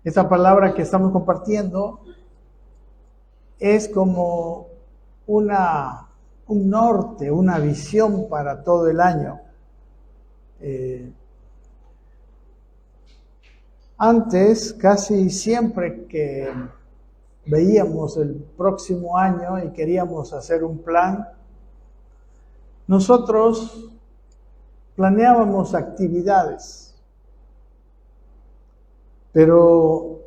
Esta palabra que estamos compartiendo es como un norte, una visión para todo el año. Antes, casi siempre que veíamos el próximo año y queríamos hacer un plan, nosotros planeábamos actividades, pero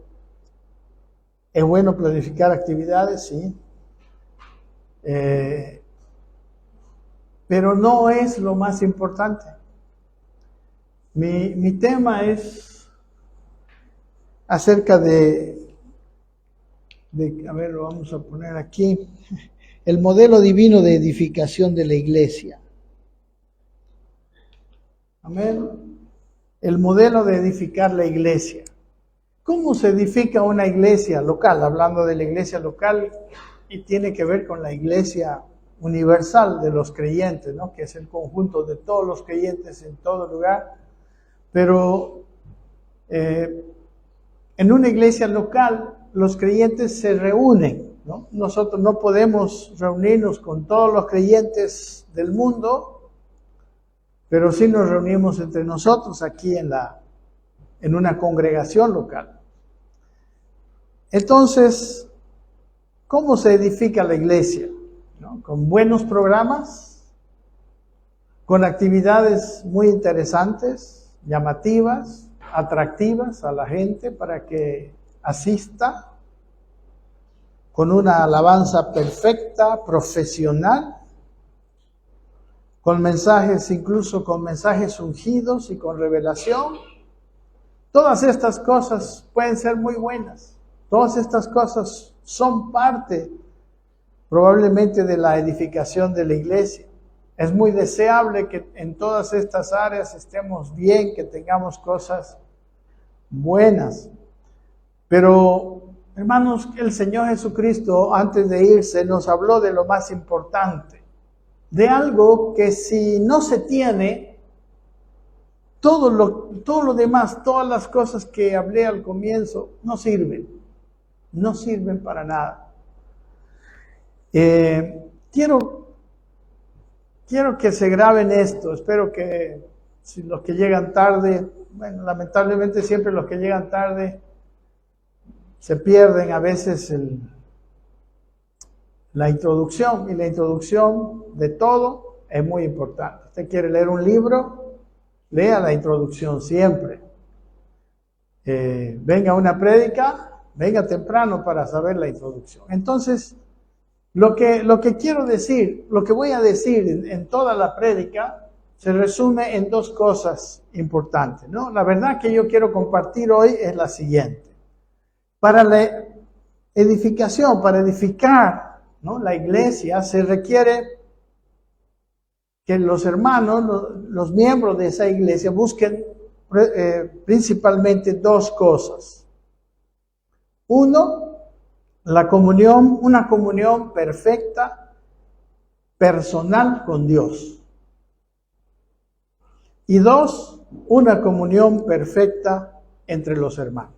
es bueno planificar actividades, sí, pero no es lo más importante. Mi tema es acerca a ver, lo vamos a poner aquí, el modelo divino de edificación de la iglesia. Amén. El modelo de edificar la iglesia. ¿Cómo se edifica una iglesia local? Hablando de la iglesia local, y tiene que ver con la iglesia universal de los creyentes, ¿no? Que es el conjunto de todos los creyentes en todo lugar. Pero en una iglesia local, los creyentes se reúnen, ¿no? Nosotros no podemos reunirnos con todos los creyentes del mundo, pero sí nos reunimos entre nosotros aquí en una congregación local. Entonces, ¿cómo se edifica la iglesia? ¿No? Con buenos programas, con actividades muy interesantes, llamativas, atractivas a la gente para que asista, con una alabanza perfecta, profesional, con mensajes, incluso con mensajes ungidos y con revelación. Todas estas cosas pueden ser muy buenas. Todas estas cosas son parte probablemente de la edificación de la iglesia. Es muy deseable que en todas estas áreas estemos bien, que tengamos cosas buenas. Pero, hermanos, el Señor Jesucristo, antes de irse, nos habló de lo más importante, de algo que si no se tiene, todo lo demás, todas las cosas que hablé al comienzo, no sirven para nada. Quiero que se graben esto. Espero que si los que llegan tarde, bueno, lamentablemente siempre los que llegan tarde se pierden a veces la introducción, y la introducción de todo es muy importante. Usted quiere leer un libro, lea la introducción siempre. Venga una prédica, venga temprano para saber la introducción. Entonces, lo que quiero decir, lo que voy a decir en toda la prédica, se resume en dos cosas importantes, ¿no? La verdad que yo quiero compartir hoy es la siguiente. Para la edificación, para edificar, ¿no?, la iglesia, se requiere que los hermanos, los miembros de esa iglesia, busquen principalmente dos cosas. Uno, la comunión, una comunión perfecta, personal con Dios. Y dos, una comunión perfecta entre los hermanos.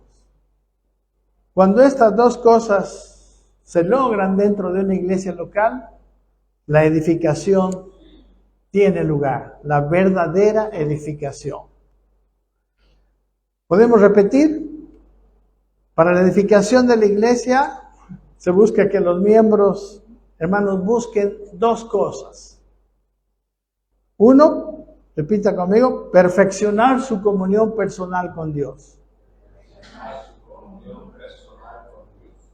Cuando estas dos cosas se logran dentro de una iglesia local, la edificación tiene lugar, la verdadera edificación. ¿Podemos repetir? Para la edificación de la iglesia se busca que los miembros, hermanos, busquen dos cosas. Uno, repita conmigo, perfeccionar su comunión personal con Dios.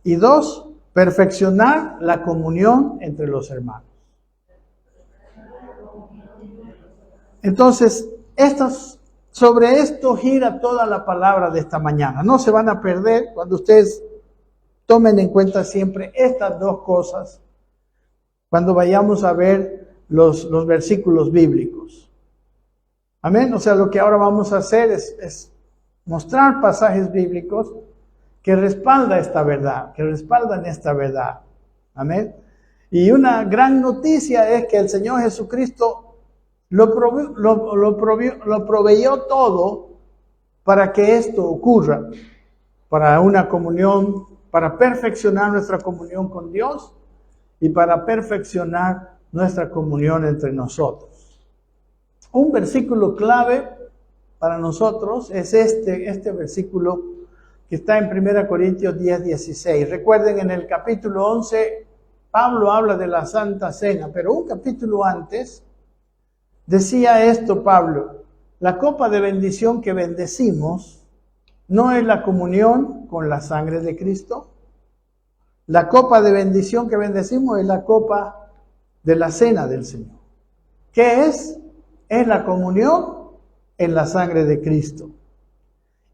Y dos, perfeccionar la comunión entre los hermanos. Entonces, sobre esto gira toda la palabra de esta mañana. No se van a perder cuando ustedes tomen en cuenta siempre estas dos cosas cuando vayamos a ver los versículos bíblicos. Amén. O sea, lo que ahora vamos a hacer es mostrar pasajes bíblicos que respaldan esta verdad. Amén. Y una gran noticia es que el Señor Jesucristo lo proveyó todo para que esto ocurra. para una comunión, para perfeccionar nuestra comunión con Dios y para perfeccionar nuestra comunión entre nosotros. Un versículo clave para nosotros es este versículo que está en 1 Corintios 10, 16. Recuerden, en el capítulo 11, Pablo habla de la Santa Cena, pero un capítulo antes decía esto Pablo: la copa de bendición que bendecimos no es la comunión con la sangre de Cristo. La copa de bendición que bendecimos es la copa de la cena del Señor. ¿Qué es? Es la comunión en la sangre de Cristo.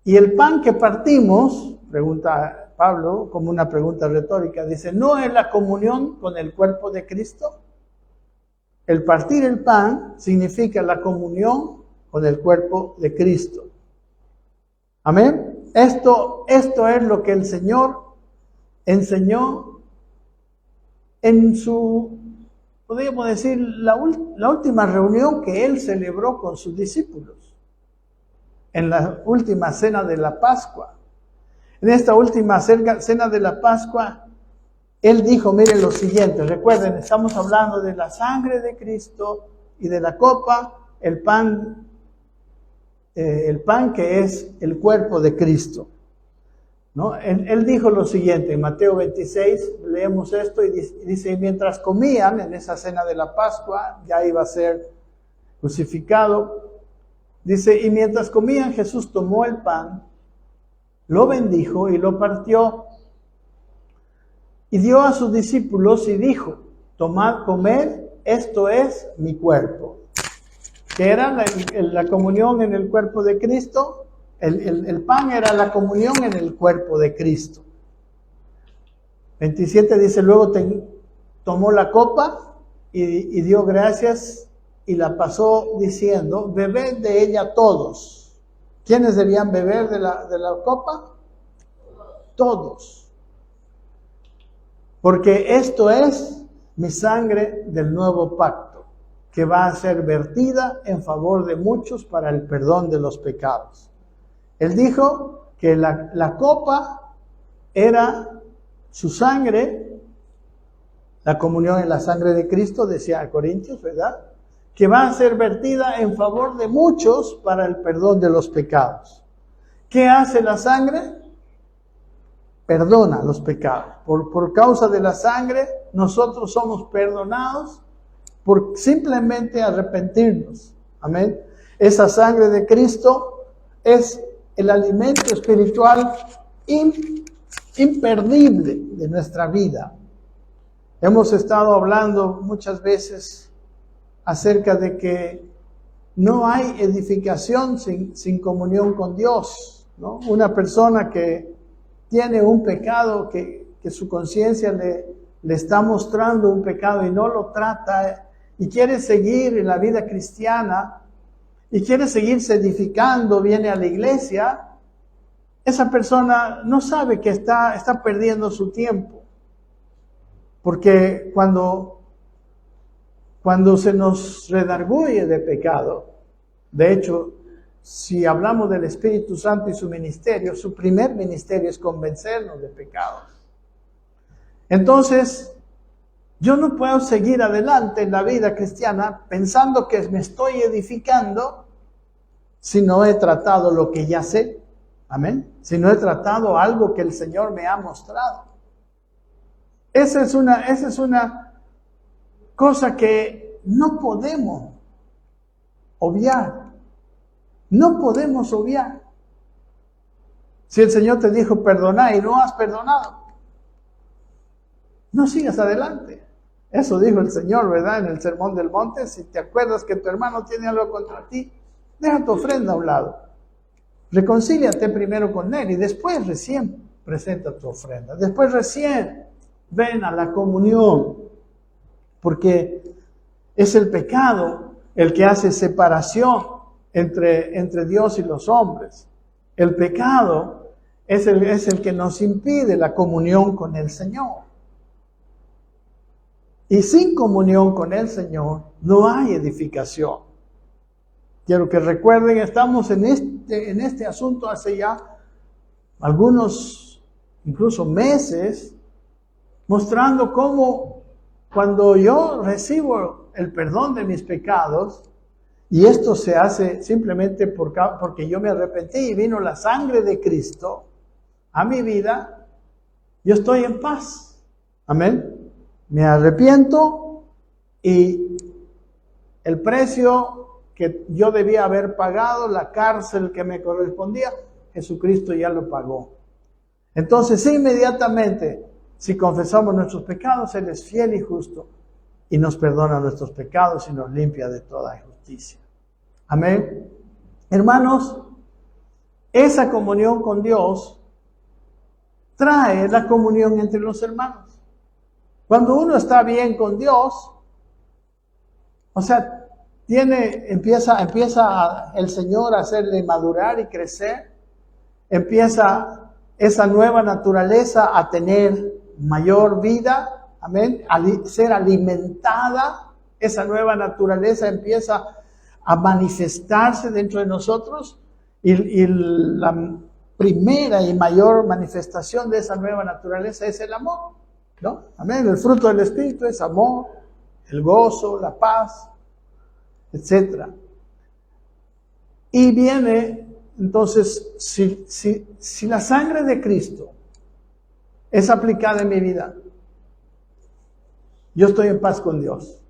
Y el pan que partimos, pregunta Pablo como una pregunta retórica, dice, ¿no es la comunión con el cuerpo de Cristo? El partir el pan significa la comunión con el cuerpo de Cristo. Amén. Esto es lo que el Señor enseñó en su, podríamos decir, la última reunión que Él celebró con sus discípulos, en la última cena de la Pascua. En esta última cena de la Pascua, Él dijo, miren lo siguiente, recuerden, estamos hablando de la sangre de Cristo y de la copa, el pan que es el cuerpo de Cristo, ¿no? Él dijo lo siguiente, en Mateo 26, leemos esto y dice, mientras comían en esa cena de la Pascua, ya iba a ser crucificado, dice, y mientras comían, Jesús tomó el pan, lo bendijo y lo partió, y dio a sus discípulos y dijo, tomad, comed, esto es mi cuerpo. Que era la comunión en el cuerpo de Cristo. El pan era la comunión en el cuerpo de Cristo. 27 dice, luego tomó la copa y dio gracias y la pasó diciendo, bebed de ella todos. ¿Quiénes debían beber de la copa? Todos. Porque esto es mi sangre del nuevo pacto, que va a ser vertida en favor de muchos para el perdón de los pecados. Él dijo que la copa era su sangre, la comunión en la sangre de Cristo, decía a Corintios, ¿verdad? Que va a ser vertida en favor de muchos para el perdón de los pecados. ¿Qué hace la sangre? Perdona los pecados. Por causa de la sangre, nosotros somos perdonados por simplemente arrepentirnos. Amén. Esa sangre de Cristo es el alimento espiritual imperdible de nuestra vida. Hemos estado hablando muchas veces acerca de que no hay edificación sin comunión con Dios, ¿no? Una persona que tiene un pecado que su conciencia le está mostrando un pecado y no lo trata y quiere seguir en la vida cristiana y quiere seguirse edificando, viene a la iglesia, esa persona no sabe que está perdiendo su tiempo. Porque cuando se nos redarguye de pecado, de hecho, si hablamos del Espíritu Santo y su ministerio, su primer ministerio es convencernos de pecados. Entonces, yo no puedo seguir adelante en la vida cristiana pensando que me estoy edificando si no he tratado lo que ya sé. Amén. Si no he tratado algo que el Señor me ha mostrado. Esa es una cosa que no podemos obviar. No podemos obviar. Si el Señor te dijo perdonar y no has perdonado, no sigas adelante. Eso dijo el Señor, ¿verdad? En el Sermón del Monte. Si te acuerdas que tu hermano tiene algo contra ti, deja tu ofrenda a un lado. Reconcíliate primero con él y después recién presenta tu ofrenda. Después recién ven a la comunión. Porque es el pecado el que hace separación entre Dios y los hombres. El pecado es el que nos impide la comunión con el Señor. Y sin comunión con el Señor no hay edificación. Quiero que recuerden, estamos en este asunto hace ya algunos incluso meses, mostrando cómo cuando yo recibo el perdón de mis pecados, y esto se hace simplemente porque yo me arrepentí y vino la sangre de Cristo a mi vida, yo estoy en paz. Amén. Me arrepiento y el precio que yo debía haber pagado, la cárcel que me correspondía, Jesucristo ya lo pagó. Entonces, inmediatamente, si confesamos nuestros pecados, Él es fiel y justo y nos perdona nuestros pecados y nos limpia de toda injusticia. Amén. Hermanos, esa comunión con Dios trae la comunión entre los hermanos. Cuando uno está bien con Dios, o sea, empieza el Señor a hacerle madurar y crecer, empieza esa nueva naturaleza a tener mayor vida, amén, a ser alimentada, esa nueva naturaleza empieza a manifestarse dentro de nosotros y la primera y mayor manifestación de esa nueva naturaleza es el amor, ¿no? Amén, el fruto del Espíritu es amor, el gozo, la paz, etc. Y viene, entonces, si la sangre de Cristo es aplicada en mi vida, yo estoy en paz con Dios.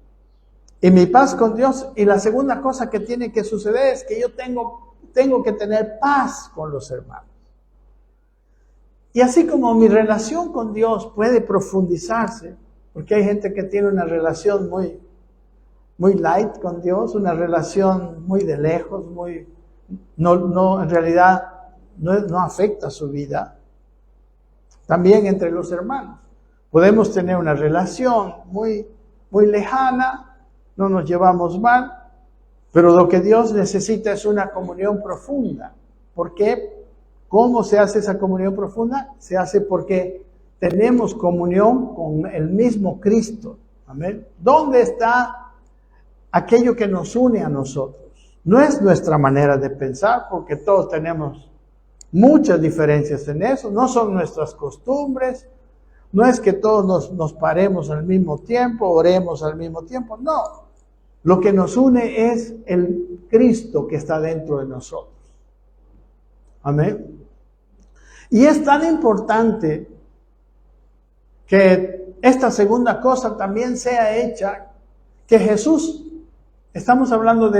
Y mi paz con Dios, y la segunda cosa que tiene que suceder es que yo tengo que tener paz con los hermanos. Y así como mi relación con Dios puede profundizarse, porque hay gente que tiene una relación muy light con Dios, una relación muy de lejos, en realidad no afecta su vida. También entre los hermanos. Podemos tener una relación muy lejana, no nos llevamos mal, pero lo que Dios necesita es una comunión profunda. ¿Por qué? ¿Cómo se hace esa comunión profunda? Se hace porque tenemos comunión con el mismo Cristo. Amén. ¿Dónde está aquello que nos une a nosotros? No es nuestra manera de pensar, porque todos tenemos muchas diferencias en eso. No son nuestras costumbres. No es que todos nos paremos al mismo tiempo, oremos al mismo tiempo. No. Lo que nos une es el Cristo que está dentro de nosotros. Amén. Y es tan importante que esta segunda cosa también sea hecha, que Jesús, estamos hablando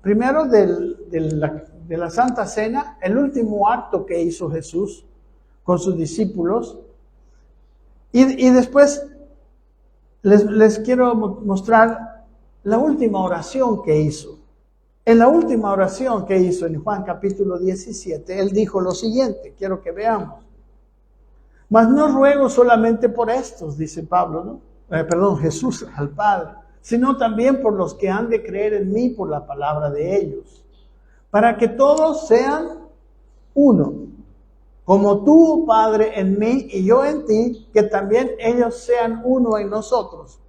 primero de la Santa Cena, el último acto que hizo Jesús con sus discípulos, y después les quiero mostrar la última oración que hizo. En la última oración que hizo en Juan capítulo 17, Él dijo lo siguiente, quiero que veamos. Mas no ruego solamente por estos, dice Pablo, ¿no? Jesús al Padre, sino también por los que han de creer en mí por la palabra de ellos, para que todos sean uno, como tú, Padre, en mí y yo en ti, que también ellos sean uno en nosotros.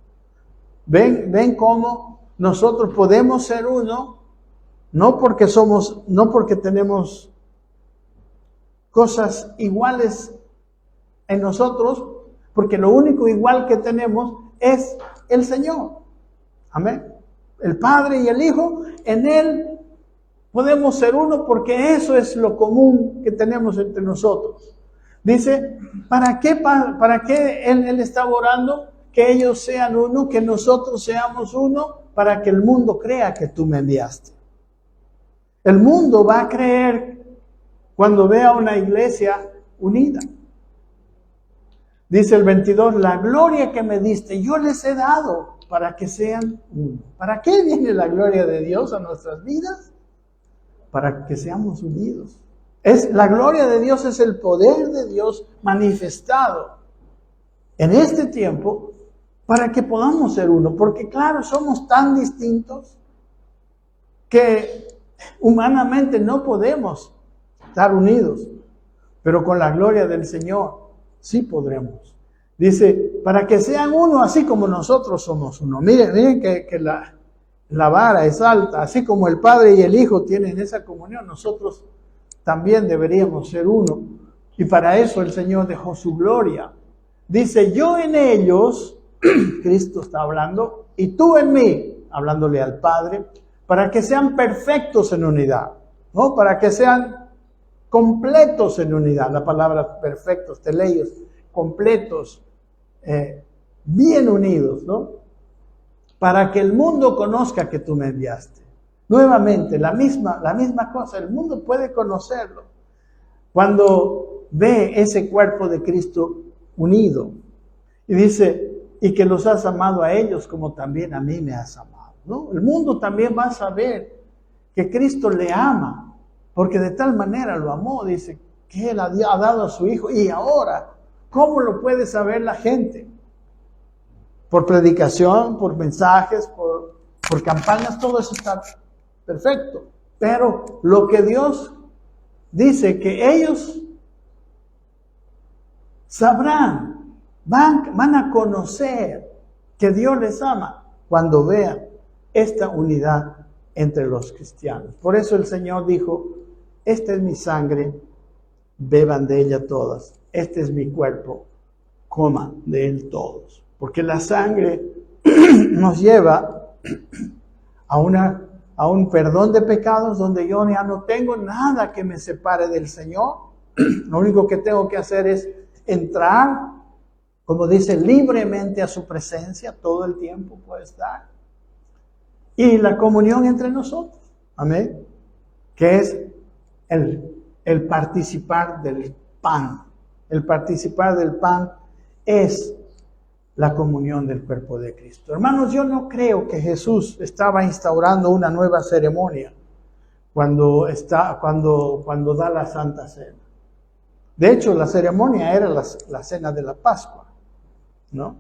¿Ven cómo nosotros podemos ser uno? No porque tenemos cosas iguales en nosotros, porque lo único igual que tenemos es el Señor. Amén. El Padre y el Hijo, en Él podemos ser uno porque eso es lo común que tenemos entre nosotros. Dice, ¿para qué Él estaba orando? Que ellos sean uno, que nosotros seamos uno, para que el mundo crea que tú me enviaste. El mundo va a creer cuando vea una iglesia unida. Dice el 22, la gloria que me diste, yo les he dado para que sean uno. ¿Para qué viene la gloria de Dios a nuestras vidas? Para que seamos unidos. La gloria de Dios es el poder de Dios manifestado en este tiempo para que podamos ser uno. Porque claro, somos tan distintos que humanamente no podemos estar unidos, pero con la gloria del Señor sí podremos. Dice, para que sean uno así como nosotros somos uno. Miren que la vara es alta, así como el Padre y el Hijo tienen esa comunión, nosotros también deberíamos ser uno, Y para eso el Señor dejó su gloria. Dice, yo en ellos, Cristo está hablando, y tú en mí, hablándole al Padre, para que sean perfectos en unidad, ¿no? Para que sean completos en unidad. La palabra perfectos, teleios, completos, bien unidos, ¿no? Para que el mundo conozca que tú me enviaste. Nuevamente, la misma cosa, el mundo puede conocerlo. Cuando ve ese cuerpo de Cristo unido y dice, y que los has amado a ellos como también a mí me has amado, ¿no? El mundo también va a saber que Cristo le ama, porque de tal manera lo amó, dice, que Él ha dado a su Hijo. Y ahora, ¿cómo lo puede saber la gente? Por predicación, por mensajes, por campañas, todo eso está perfecto. Pero lo que Dios dice que ellos sabrán, van a conocer que Dios les ama cuando vean esta unidad entre los cristianos. Por eso el Señor dijo, esta es mi sangre, beban de ella todas. Este es mi cuerpo, coman de él todos. Porque la sangre nos lleva a un perdón de pecados donde yo ya no tengo nada que me separe del Señor. Lo único que tengo que hacer es entrar, como dice, libremente a su presencia, todo el tiempo puede estar. Y la comunión entre nosotros, amén, que es el participar del pan. El participar del pan es la comunión del cuerpo de Cristo. Hermanos, yo no creo que Jesús estaba instaurando una nueva ceremonia cuando da la Santa Cena. De hecho, la ceremonia era la cena de la Pascua, ¿no?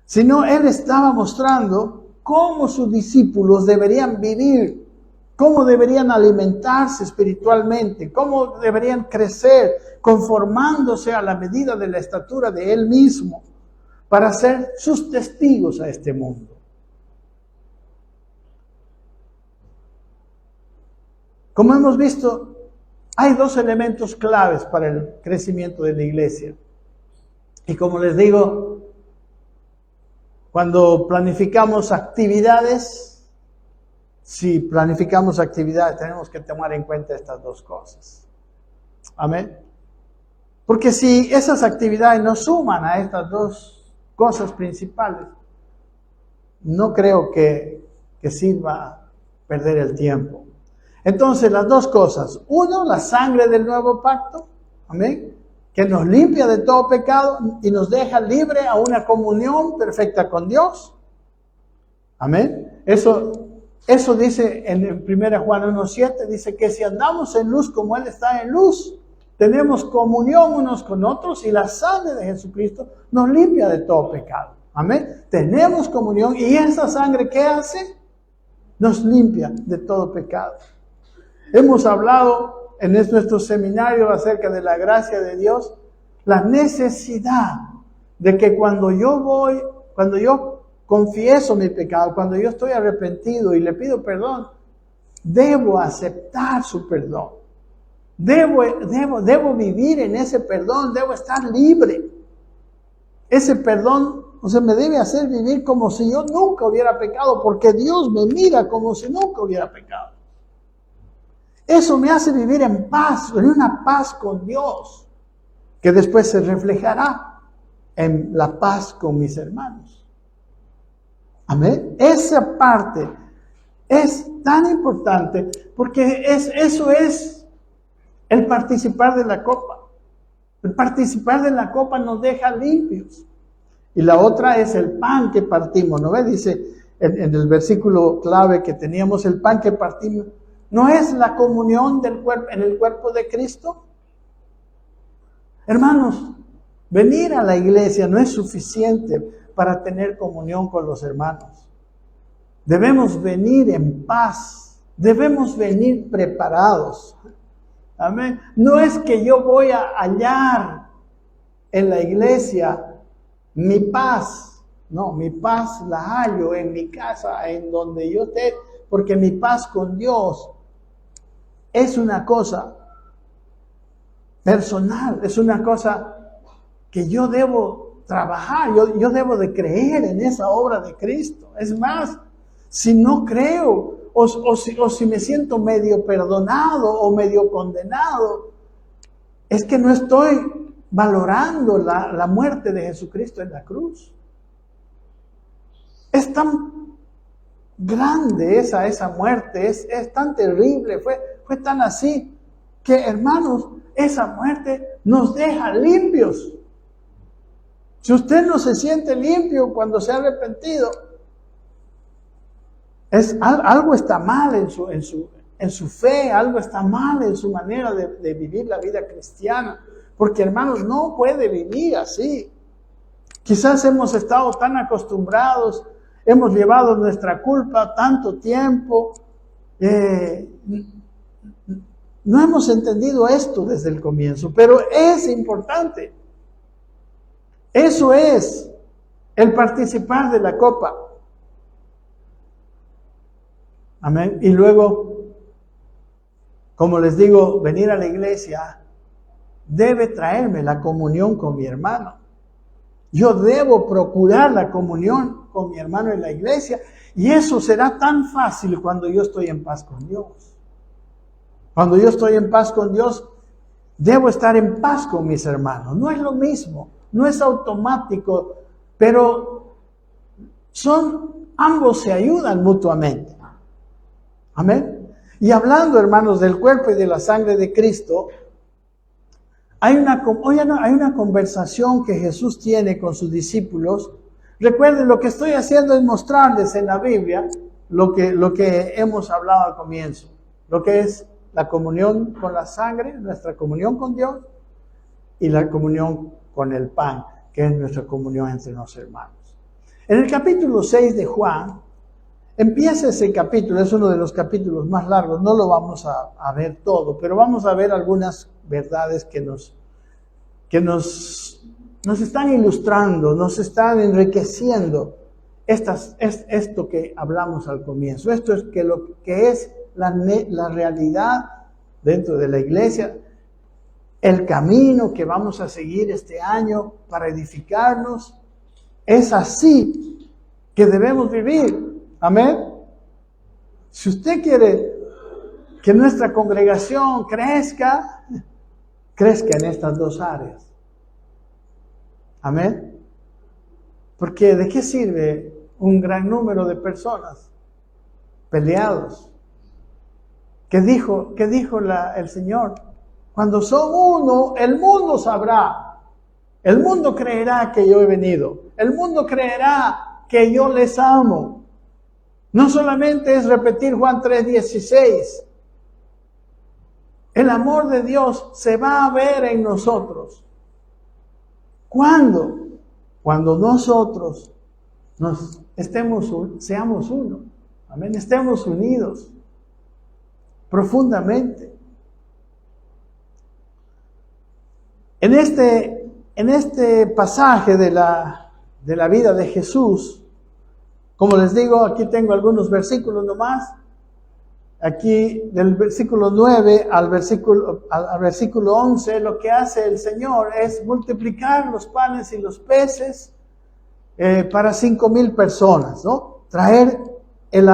Sino Él estaba mostrando cómo sus discípulos deberían vivir, cómo deberían alimentarse espiritualmente, cómo deberían crecer conformándose a la medida de la estatura de Él mismo para ser sus testigos a este mundo. Como hemos visto, hay dos elementos claves para el crecimiento de la iglesia. Y como les digo, cuando planificamos actividades, si planificamos actividades, tenemos que tomar en cuenta estas dos cosas. Amén. Porque si esas actividades no suman a estas dos cosas principales, no creo que sirva perder el tiempo. Entonces, las dos cosas. Uno, la sangre del nuevo pacto, amén, que nos limpia de todo pecado y nos deja libre a una comunión perfecta con Dios. Amén. Eso dice en 1 Juan 1:7, dice que si andamos en luz como Él está en luz, tenemos comunión unos con otros y la sangre de Jesucristo nos limpia de todo pecado. Amén. Tenemos comunión y esa sangre, ¿qué hace? Nos limpia de todo pecado. Hemos hablado en nuestro seminario acerca de la gracia de Dios, la necesidad de que cuando yo confieso mi pecado, cuando yo estoy arrepentido y le pido perdón, debo aceptar su perdón. Debo vivir en ese perdón, debo estar libre. Ese perdón, me debe hacer vivir como si yo nunca hubiera pecado, porque Dios me mira como si nunca hubiera pecado. Eso me hace vivir en paz, en una paz con Dios, que después se reflejará en la paz con mis hermanos. Amén. Esa parte es tan importante porque eso es el participar de la copa. El participar de la copa nos deja limpios. Y la otra es el pan que partimos, ¿no ve? Dice en el versículo clave que teníamos, el pan que partimos, ¿no es la comunión del cuerpo, en el cuerpo de Cristo? Hermanos, venir a la iglesia no es suficiente para tener comunión con los hermanos. Debemos venir en paz, debemos venir preparados. Amén. No es que yo voy a hallar en la iglesia mi paz. No, mi paz la hallo en mi casa, en donde yo esté, porque mi paz con Dios es una cosa personal, es una cosa que yo debo trabajar, yo debo de creer en esa obra de Cristo. Es más, si no creo, o si me siento medio perdonado o medio condenado, es que no estoy valorando la muerte de Jesucristo en la cruz. Es tan grande esa muerte, es tan terrible, fue tan así, que hermanos, esa muerte nos deja limpios. Si usted no se siente limpio cuando se ha arrepentido, algo está mal en su fe, algo está mal en su manera de vivir la vida cristiana. Porque hermanos, no puede vivir así. Quizás hemos estado tan acostumbrados, hemos llevado nuestra culpa tanto tiempo, no hemos entendido esto desde el comienzo, pero es importante. Eso es el participar de la copa. Amén. Y luego, como les digo, venir a la iglesia debe traerme la comunión con mi hermano. Yo debo procurar la comunión con mi hermano en la iglesia, y eso será tan fácil cuando yo estoy en paz con Dios. Cuando yo estoy en paz con Dios, debo estar en paz con mis hermanos. No es lo mismo, no es automático, pero ambos se ayudan mutuamente. Amén. Y hablando, hermanos, del cuerpo y de la sangre de Cristo, hay una conversación que Jesús tiene con sus discípulos. Recuerden, lo que estoy haciendo es mostrarles en la Biblia lo que hemos hablado al comienzo, lo que es la comunión con la sangre, nuestra comunión con Dios, y la comunión con el pan, que es nuestra comunión entre los hermanos. En el capítulo 6 de Juan, empieza ese capítulo, es uno de los capítulos más largos, no lo vamos a ver todo, pero vamos a ver algunas verdades que nos están ilustrando, nos están enriqueciendo esto que hablamos al comienzo. Esto es que lo que es la realidad dentro de la iglesia, el camino que vamos a seguir este año para edificarnos, es así que debemos vivir. Amén. Si usted quiere que nuestra congregación crezca en estas dos áreas. Amén. Porque ¿de qué sirve un gran número de personas peleados? ¿Qué dijo el Señor? Cuando son uno, el mundo sabrá. El mundo creerá que yo he venido. El mundo creerá que yo les amo. No solamente es repetir Juan 3:16. El amor de Dios se va a ver en nosotros. ¿Cuándo? Cuando nosotros seamos uno. Amén. Estemos unidos profundamente. En este pasaje de la vida de Jesús, como les digo, aquí tengo algunos versículos nomás. Aquí del versículo 9 al versículo 11, lo que hace el Señor es multiplicar los panes y los peces para 5,000 personas, ¿no? Traer el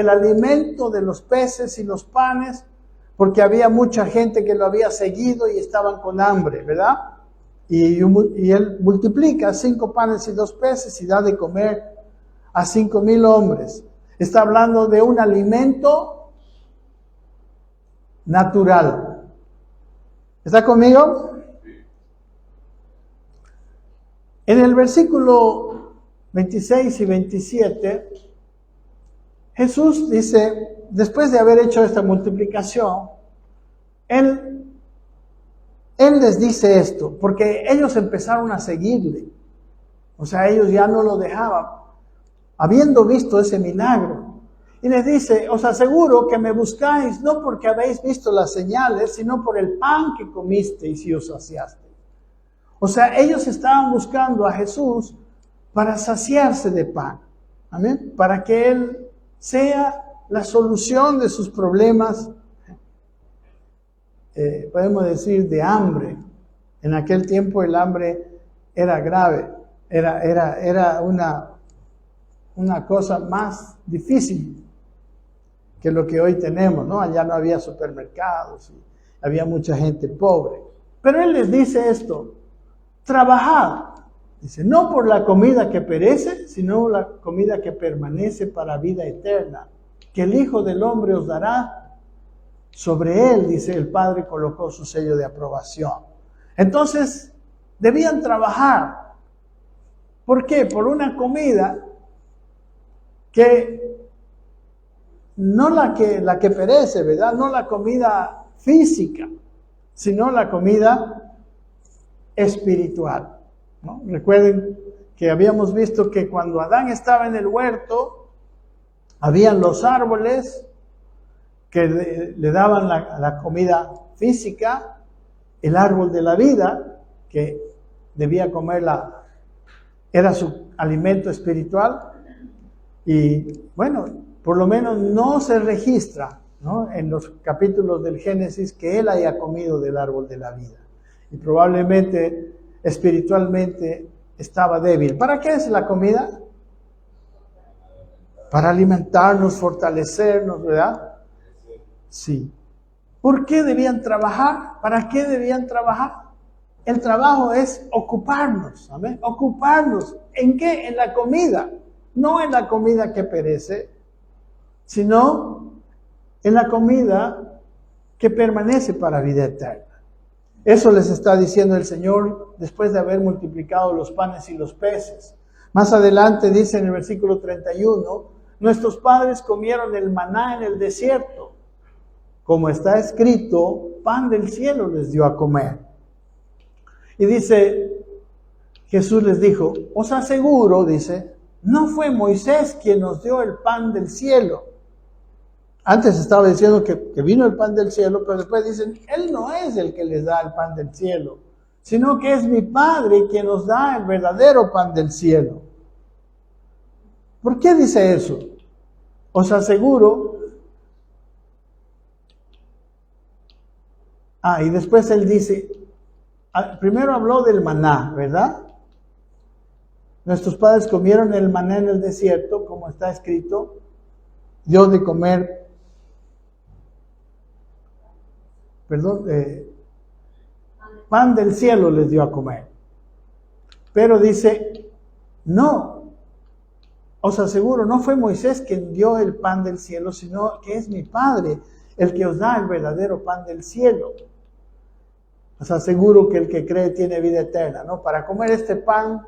alimento de los peces y los panes, porque había mucha gente que lo había seguido y estaban con hambre, ¿verdad? Y Él multiplica 5 panes y 2 peces y da de comer a 5,000 hombres. Está hablando de un alimento natural. ¿Está conmigo? En el versículo 26 y 27, Jesús dice, después de haber hecho esta multiplicación, Él les dice esto, porque ellos empezaron a seguirle. O sea, ellos ya no lo dejaban, habiendo visto ese milagro. Y les dice, os aseguro que me buscáis no porque habéis visto las señales, sino por el pan que comisteis y os saciasteis. O sea, ellos estaban buscando a Jesús para saciarse de pan. Amén. Para que Él sea la solución de sus problemas. podemos decir, de hambre. En aquel tiempo el hambre era grave, era una cosa más difícil que lo que hoy tenemos, ¿no? Allá no había supermercados, y había mucha gente pobre. Pero él les dice esto: trabajad. Dice, no por la comida que perece, sino la comida que permanece para vida eterna, que el Hijo del Hombre os dará. Sobre él, dice, el Padre colocó su sello de aprobación. Entonces, debían trabajar. ¿Por qué? Por una comida que no la que perece, ¿verdad? No la comida física, sino la comida espiritual, ¿no? Recuerden que habíamos visto que cuando Adán estaba en el huerto, habían los árboles que le daban la comida física, el árbol de la vida, que debía comerla, era su alimento espiritual. Y bueno, por lo menos no se registra, ¿no?, en los capítulos del Génesis que él haya comido del árbol de la vida. Y probablemente espiritualmente estaba débil. ¿Para qué es la comida? Para alimentarnos, fortalecernos, ¿verdad? Sí. ¿Por qué debían trabajar? ¿Para qué debían trabajar? El trabajo es ocuparnos, ¿amén? Ocuparnos. ¿En qué? En la comida. No en la comida que perece, sino en la comida que permanece para vida eterna. Eso les está diciendo el Señor después de haber multiplicado los panes y los peces. Más adelante dice en el versículo 31, nuestros padres comieron el maná en el desierto. Como está escrito, pan del cielo les dio a comer. Y dice, Jesús les dijo, os aseguro, dice, no fue Moisés quien nos dio el pan del cielo. Antes estaba diciendo que vino el pan del cielo, pero después dicen, Él no es el que les da el pan del cielo, sino que es mi Padre quien nos da el verdadero pan del cielo. ¿Por qué dice eso? Os aseguro. Y después Él dice, primero habló del maná, ¿verdad? Nuestros padres comieron el maná en el desierto, como está escrito, dio de comer, pan del cielo les dio a comer. Pero dice, no, os aseguro, no fue Moisés quien dio el pan del cielo, sino que es mi Padre el que os da el verdadero pan del cielo. Os aseguro que el que cree tiene vida eterna, ¿no? Para comer este pan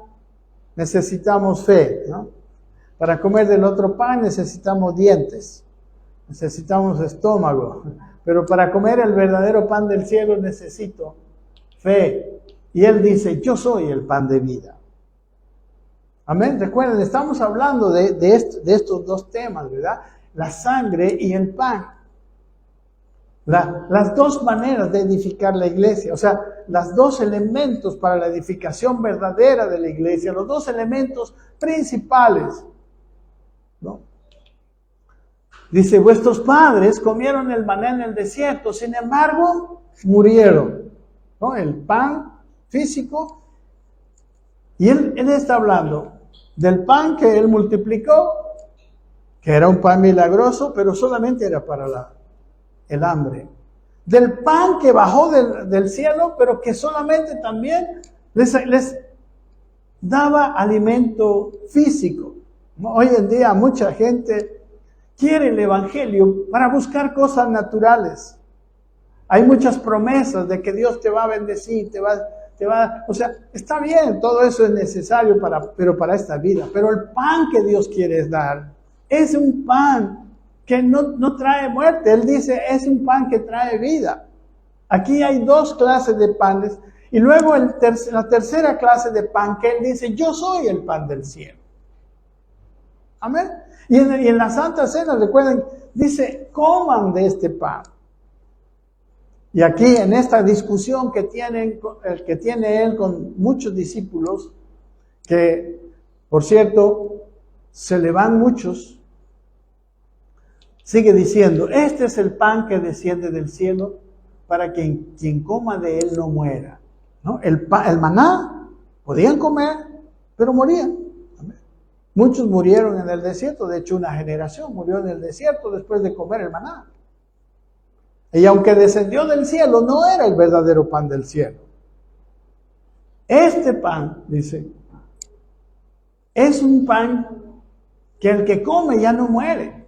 necesitamos fe, ¿no? Para comer del otro pan necesitamos dientes, necesitamos estómago, pero para comer el verdadero pan del cielo necesito fe. Y Él dice, yo soy el pan de vida. Amén. Recuerden, estamos hablando de estos dos temas, ¿verdad? La sangre y el pan. Las dos maneras de edificar la iglesia, o sea, los dos elementos para la edificación verdadera de la iglesia, los dos elementos principales, ¿no? Dice, vuestros padres comieron el maná en el desierto, sin embargo, murieron, ¿no? El pan físico. Y él está hablando del pan que Él multiplicó, que era un pan milagroso, pero solamente era para el hambre. Del pan que bajó del cielo, pero que solamente también les daba alimento físico. Hoy en día mucha gente quiere el evangelio para buscar cosas naturales. Hay muchas promesas de que Dios te va a bendecir, o sea, está bien, todo eso es necesario pero para esta vida. Pero el pan que Dios quiere dar es un pan que no trae muerte. Él dice, es un pan que trae vida. Aquí hay dos clases de panes. Y luego la tercera clase de pan que Él dice, yo soy el pan del cielo. Amén. Y en la Santa Cena, recuerden, dice, coman de este pan. Y aquí en esta discusión que tiene Él con muchos discípulos, que por cierto, se le van muchos, sigue diciendo, este es el pan que desciende del cielo para que quien coma de él no muera. ¿No? El maná podían comer, pero morían. Muchos murieron en el desierto, de hecho una generación murió en el desierto después de comer el maná. Y aunque descendió del cielo, no era el verdadero pan del cielo. Este pan, dice, es un pan que el que come ya no muere.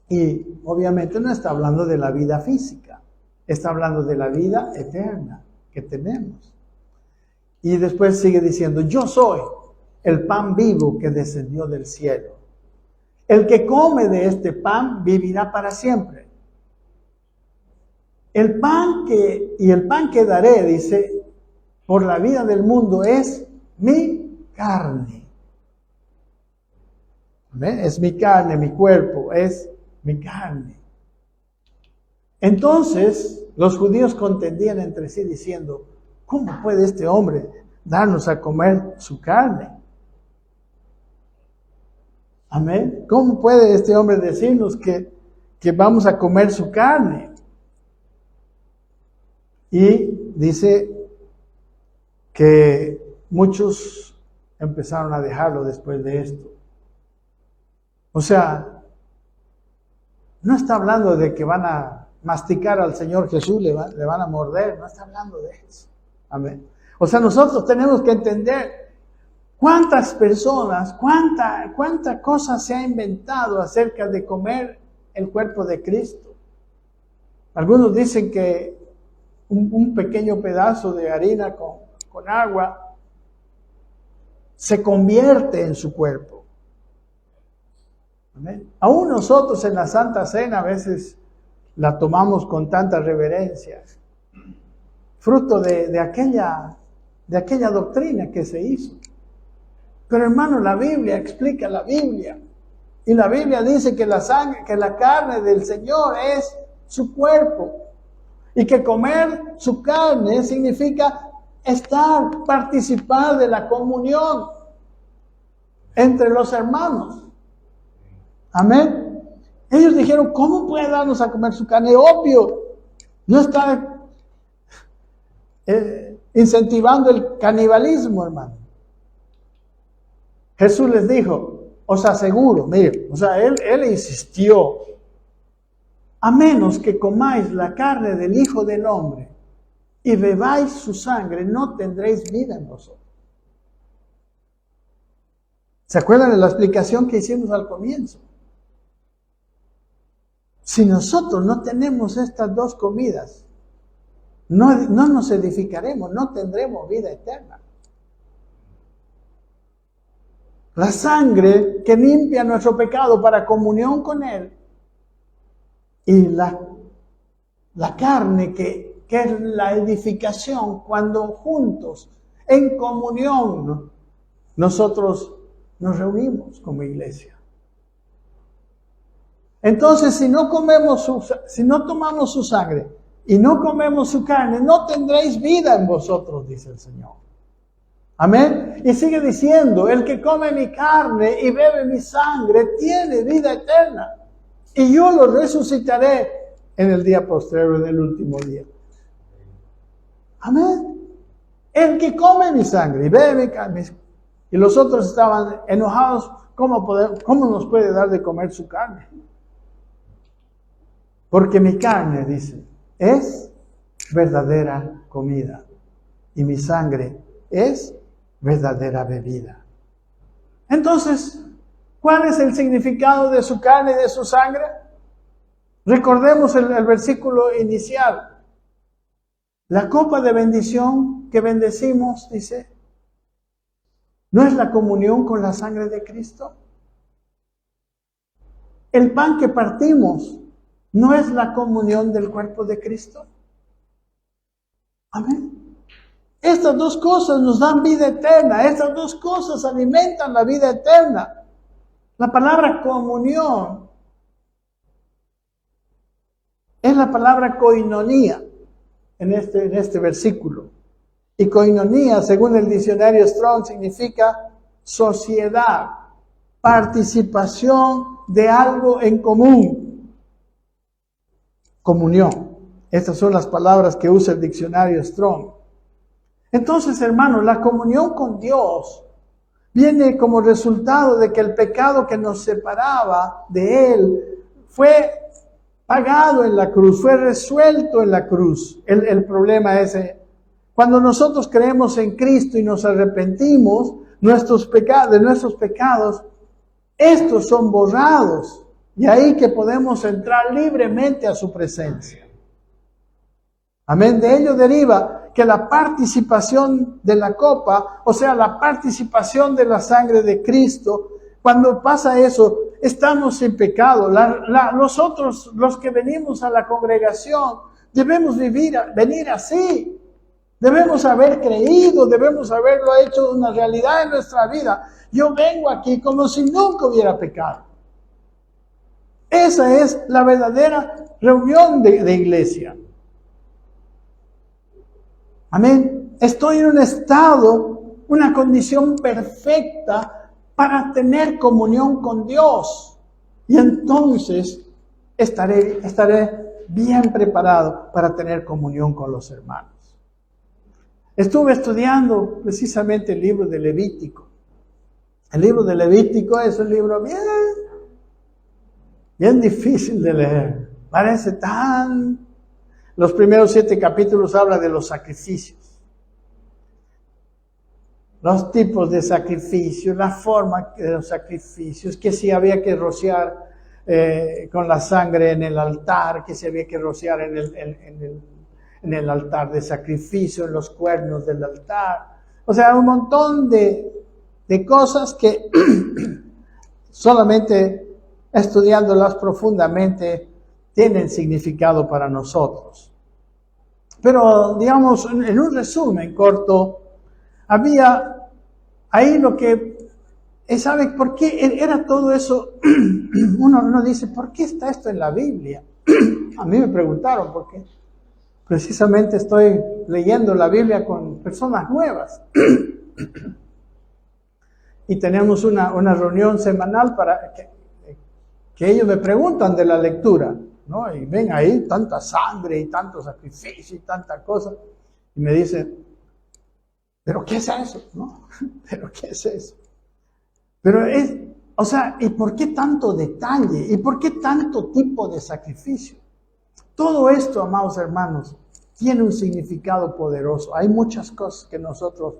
Y obviamente no está hablando de la vida física, está hablando de la vida eterna que tenemos. Y después sigue diciendo, yo soy el pan vivo que descendió del cielo. El que come de este pan vivirá para siempre. El pan que daré, dice, por la vida del mundo es mi carne. ¿Ven? Es mi carne, mi cuerpo, es mi carne. Entonces, los judíos contendían entre sí diciendo, ¿cómo puede este hombre darnos a comer su carne? Amén. ¿Cómo puede este hombre decirnos que vamos a comer su carne? Y dice que muchos empezaron a dejarlo después de esto. O sea, no está hablando de que van a masticar al Señor Jesús, le van a morder, no está hablando de eso. Amén. O sea, nosotros tenemos que entender cuántas personas, cuánta cosa se ha inventado acerca de comer el cuerpo de Cristo. Algunos dicen que un pequeño pedazo de harina con agua se convierte en su cuerpo. Amén. Aún nosotros en la Santa Cena a veces la tomamos con tanta reverencia, fruto de aquella doctrina que se hizo. Pero hermano, la Biblia explica la Biblia. Y la Biblia dice que la carne del Señor es su cuerpo. Y que comer su carne significa participar de la comunión entre los hermanos. Amén. Ellos dijeron, ¿cómo puede darnos a comer su carne? Obvio, no está incentivando el canibalismo, hermano. Jesús les dijo, os aseguro, mire, o sea, él insistió, a menos que comáis la carne del Hijo del Hombre y bebáis su sangre, no tendréis vida en vosotros. ¿Se acuerdan de la explicación que hicimos al comienzo? Si nosotros no tenemos estas dos comidas, no nos edificaremos, no tendremos vida eterna. La sangre que limpia nuestro pecado para comunión con Él y la carne que es la edificación cuando juntos, en comunión, nosotros nos reunimos como iglesia. Entonces, si no tomamos su sangre y no comemos su carne, no tendréis vida en vosotros, dice el Señor. Amén. Y sigue diciendo, el que come mi carne y bebe mi sangre tiene vida eterna. Y yo lo resucitaré en el día posterior, en el último día. Amén. El que come mi sangre y bebe mi carne. Y los otros estaban enojados. ¿Cómo nos puede dar de comer su carne? Porque mi carne, dice, es verdadera comida. Y mi sangre es verdadera bebida. Entonces, ¿cuál es el significado de su carne y de su sangre? Recordemos el versículo inicial. La copa de bendición que bendecimos, dice, ¿no es la comunión con la sangre de Cristo? El pan que partimos, ¿no es la comunión del cuerpo de Cristo? Amén. Estas dos cosas nos dan vida eterna. Estas dos cosas alimentan la vida eterna. La palabra comunión es la palabra koinonía en este versículo. Y koinonía, según el diccionario Strong, significa sociedad, participación de algo en común. Comunión. Estas son las palabras que usa el diccionario Strong. Entonces, hermanos, la comunión con Dios viene como resultado de que el pecado que nos separaba de Él fue pagado en la cruz, fue resuelto en la cruz. El problema es, cuando nosotros creemos en Cristo y nos arrepentimos de nuestros pecados, estos son borrados. Y ahí que podemos entrar libremente a su presencia. Amén. De ello deriva que la participación de la copa, o sea, la participación de la sangre de Cristo, cuando pasa eso, estamos sin pecado. Nosotros, los que venimos a la congregación, debemos venir así. Debemos haber creído, debemos haberlo hecho una realidad en nuestra vida. Yo vengo aquí como si nunca hubiera pecado. Esa es la verdadera reunión de iglesia. Amén. Estoy en un estado, una condición perfecta para tener comunión con Dios. Y entonces estaré bien preparado para tener comunión con los hermanos. Estuve estudiando precisamente el libro de Levítico. El libro de Levítico es un libro bien difícil de leer. Parece tan... Los primeros 7 capítulos hablan de los sacrificios. Los tipos de sacrificios, la forma de los sacrificios, que si había que rociar con la sangre en el altar, que si había que rociar en el altar de sacrificio, en los cuernos del altar. O sea, un montón de cosas que solamente estudiándolas profundamente tienen significado para nosotros. Pero, digamos, en un resumen corto, había ahí lo que, ¿sabe por qué era todo eso? Uno dice, ¿por qué está esto en la Biblia? A mí me preguntaron por qué. Precisamente estoy leyendo la Biblia con personas nuevas. Y tenemos una reunión semanal para que ellos me preguntan de la lectura, ¿no? Y ven ahí tanta sangre y tanto sacrificio y tanta cosa. Y me dicen, ¿pero qué es eso? ¿No? ¿Pero qué es eso? Pero o sea, ¿y por qué tanto detalle? ¿Y por qué tanto tipo de sacrificio? Todo esto, amados hermanos, tiene un significado poderoso. Hay muchas cosas que nosotros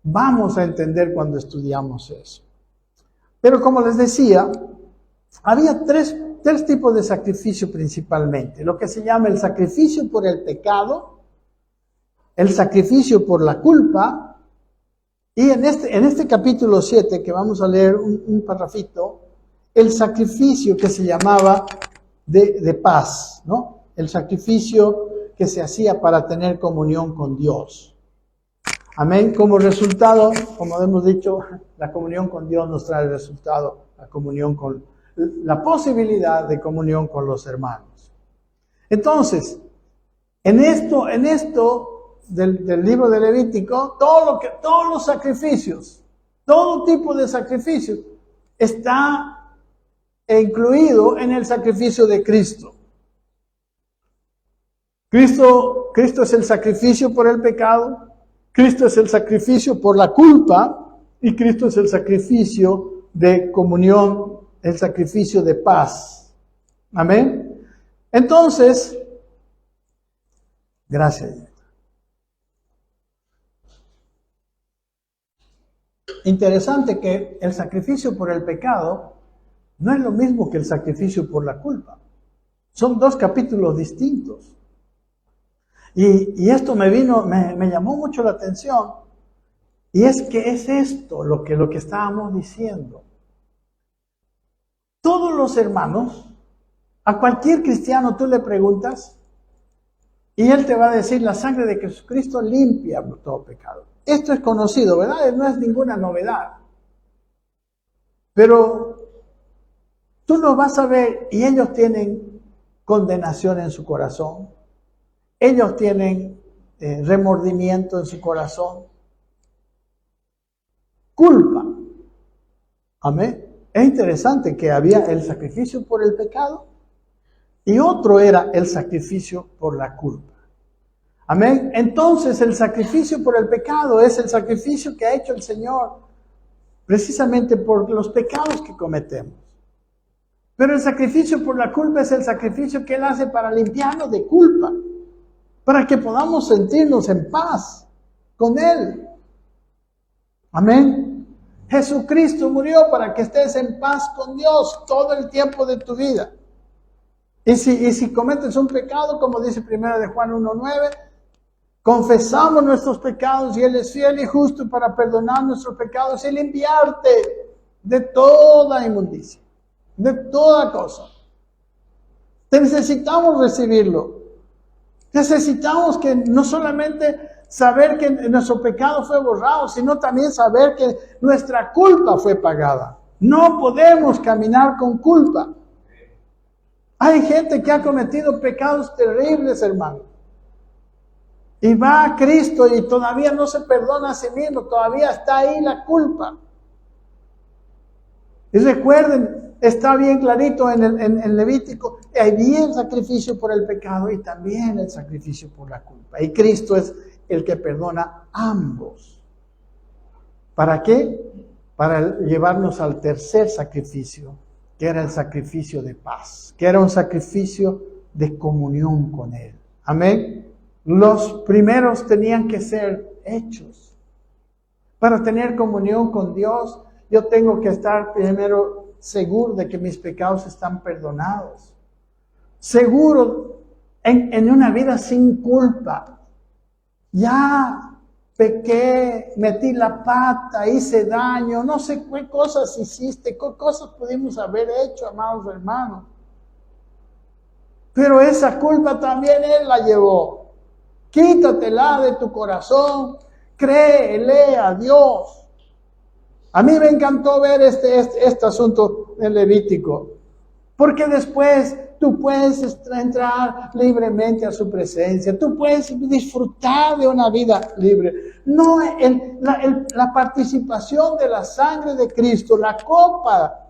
vamos a entender cuando estudiamos eso. Pero como les decía, había tres tipos de sacrificio principalmente. Lo que se llama el sacrificio por el pecado, el sacrificio por la culpa, y en este capítulo 7, que vamos a leer un parrafito, el sacrificio que se llamaba de paz, ¿no? El sacrificio que se hacía para tener comunión con Dios. Amén. Como resultado, como hemos dicho, la comunión con Dios nos trae el resultado, la posibilidad de comunión con los hermanos. Entonces, en esto del libro de Levítico, todos los sacrificios, todo tipo de sacrificios está incluido en el sacrificio de Cristo. Cristo es el sacrificio por el pecado, Cristo es el sacrificio por la culpa y Cristo es el sacrificio de comunión, el sacrificio de paz. Amén. Entonces, gracias. Interesante que el sacrificio por el pecado no es lo mismo que el sacrificio por la culpa. Son 2 capítulos distintos. Y esto me llamó mucho la atención. Y es que es esto lo que estábamos diciendo. Todos los hermanos, a cualquier cristiano tú le preguntas, y él te va a decir, la sangre de Jesucristo limpia todo pecado. Esto es conocido, ¿verdad? No es ninguna novedad. Pero tú lo vas a ver y ellos tienen condenación en su corazón. Ellos tienen remordimiento en su corazón. Culpa. Amén. Es interesante que había el sacrificio por el pecado y otro era el sacrificio por la culpa. Amén. Entonces el sacrificio por el pecado es el sacrificio que ha hecho el Señor precisamente por los pecados que cometemos. Pero el sacrificio por la culpa es el sacrificio que Él hace para limpiarnos de culpa, para que podamos sentirnos en paz con Él. Amén. Jesucristo murió para que estés en paz con Dios todo el tiempo de tu vida. Y si cometes un pecado, como dice 1 de Juan 1:9, confesamos nuestros pecados y Él es fiel y justo para perdonar nuestros pecados y limpiarte de toda inmundicia, de toda cosa. Necesitamos recibirlo. Necesitamos que no solamente saber que nuestro pecado fue borrado, sino también saber que nuestra culpa fue pagada. No podemos caminar con culpa. Hay gente que ha cometido pecados terribles, hermano. Y va a Cristo y todavía no se perdona a sí mismo, todavía está ahí la culpa. Y recuerden, está bien clarito en Levítico, hay bien sacrificio por el pecado y también el sacrificio por la culpa. Y Cristo es el que perdona ambos. ¿Para qué? Para llevarnos al tercer sacrificio, que era el sacrificio de paz, que era un sacrificio de comunión con Él. Amén. Los primeros tenían que ser hechos. Para tener comunión con Dios, yo tengo que estar primero seguro de que mis pecados están perdonados. Seguro en una vida sin culpa. Ya pequé, metí la pata, hice daño, no sé qué cosas hiciste, qué cosas pudimos haber hecho, amados hermanos. Pero esa culpa también Él la llevó. Quítatela de tu corazón, créele a Dios. A mí me encantó ver este asunto en Levítico, porque después tú puedes entrar libremente a su presencia, tú puedes disfrutar de una vida libre. No, la participación de la sangre de Cristo, la copa,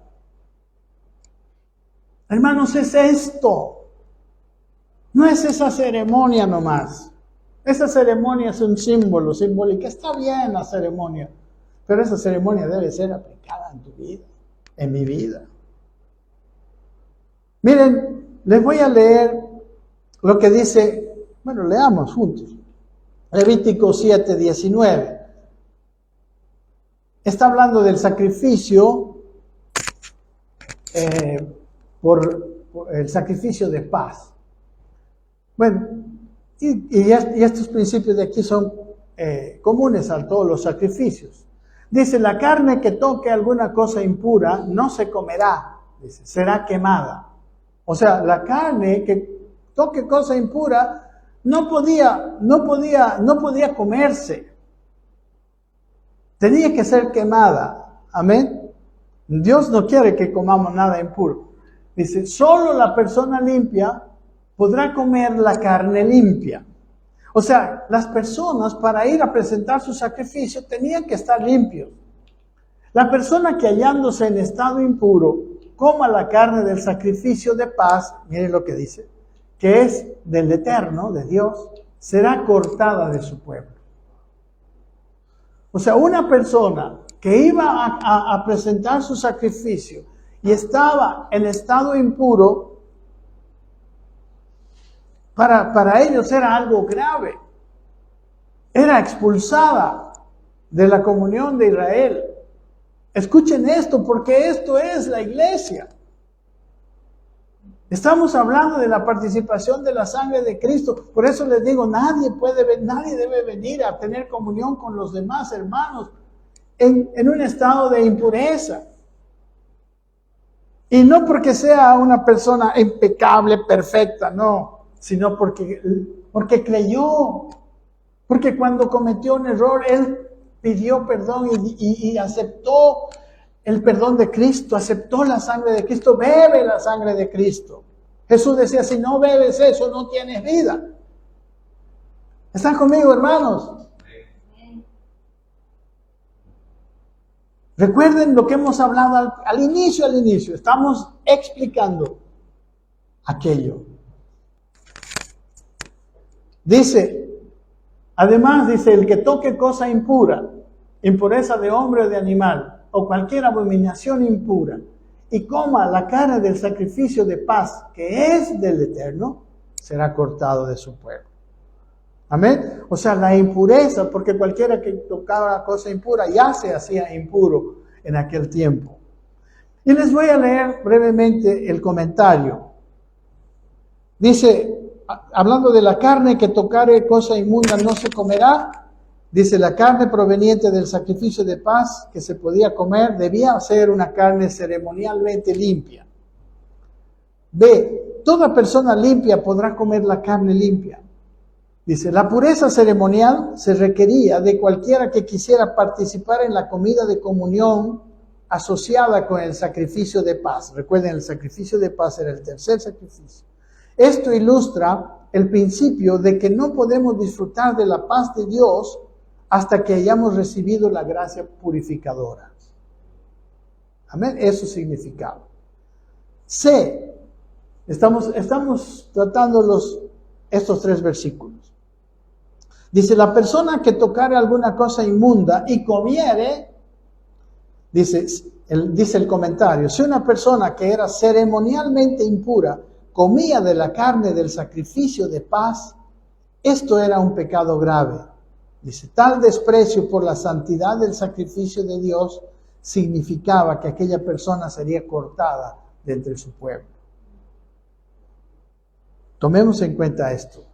hermanos, es esto. No es esa ceremonia nomás. Esa ceremonia es un símbolo, simbólica. Está bien la ceremonia, pero esa ceremonia debe ser aplicada en tu vida, en mi vida. Miren, les voy a leer lo que dice, bueno, leamos juntos. Levítico 7:19. Está hablando del sacrificio por el sacrificio de paz. Bueno, y estos principios de aquí son comunes a todos los sacrificios. Dice, la carne que toque alguna cosa impura no se comerá, dice, será quemada. O sea, la carne que toque cosa impura no podía comerse. Tenía que ser quemada. Amén. Dios no quiere que comamos nada impuro. Dice, solo la persona limpia podrá comer la carne limpia. O sea, las personas para ir a presentar su sacrificio tenían que estar limpios. La persona que hallándose en estado impuro coma la carne del sacrificio de paz, miren lo que dice, que es del Eterno, de Dios, será cortada de su pueblo. O sea, una persona que iba a presentar su sacrificio y estaba en estado impuro, para ellos era algo grave. Era expulsada de la comunión de Israel. Escuchen esto, porque esto es la iglesia. Estamos hablando de la participación de la sangre de Cristo. Por eso les digo, nadie debe venir a tener comunión con los demás hermanos en un estado de impureza. Y no porque sea una persona impecable, perfecta, no, sino porque creyó. Porque cuando cometió un error, él pidió perdón y aceptó el perdón de Cristo, aceptó la sangre de Cristo, bebe la sangre de Cristo. Jesús decía, si no bebes eso, no tienes vida. ¿Están conmigo, hermanos? Recuerden lo que hemos hablado al inicio. Estamos explicando. aquello. Dice, además dice, el que toque cosa impura, impureza de hombre o de animal, o cualquier abominación impura, y coma la carne del sacrificio de paz, que es del Eterno, será cortado de su pueblo. Amén. O sea, la impureza, porque cualquiera que tocaba cosa impura ya se hacía impuro en aquel tiempo. Y les voy a leer brevemente el comentario. Dice, hablando de la carne que tocare cosa inmunda no se comerá, dice, la carne proveniente del sacrificio de paz que se podía comer debía ser una carne ceremonialmente limpia. B, toda persona limpia podrá comer la carne limpia. Dice, la pureza ceremonial se requería de cualquiera que quisiera participar en la comida de comunión asociada con el sacrificio de paz. Recuerden, el sacrificio de paz era el tercer sacrificio. Esto ilustra el principio de que no podemos disfrutar de la paz de Dios hasta que hayamos recibido la gracia purificadora. Amén, eso significaba. C, estamos tratando estos 3 versículos. Dice, la persona que tocare alguna cosa inmunda y comiere, dice el comentario, si una persona que era ceremonialmente impura comía de la carne del sacrificio de paz, esto era un pecado grave. Dice, tal desprecio por la santidad del sacrificio de Dios significaba que aquella persona sería cortada de entre su pueblo. Tomemos en cuenta esto.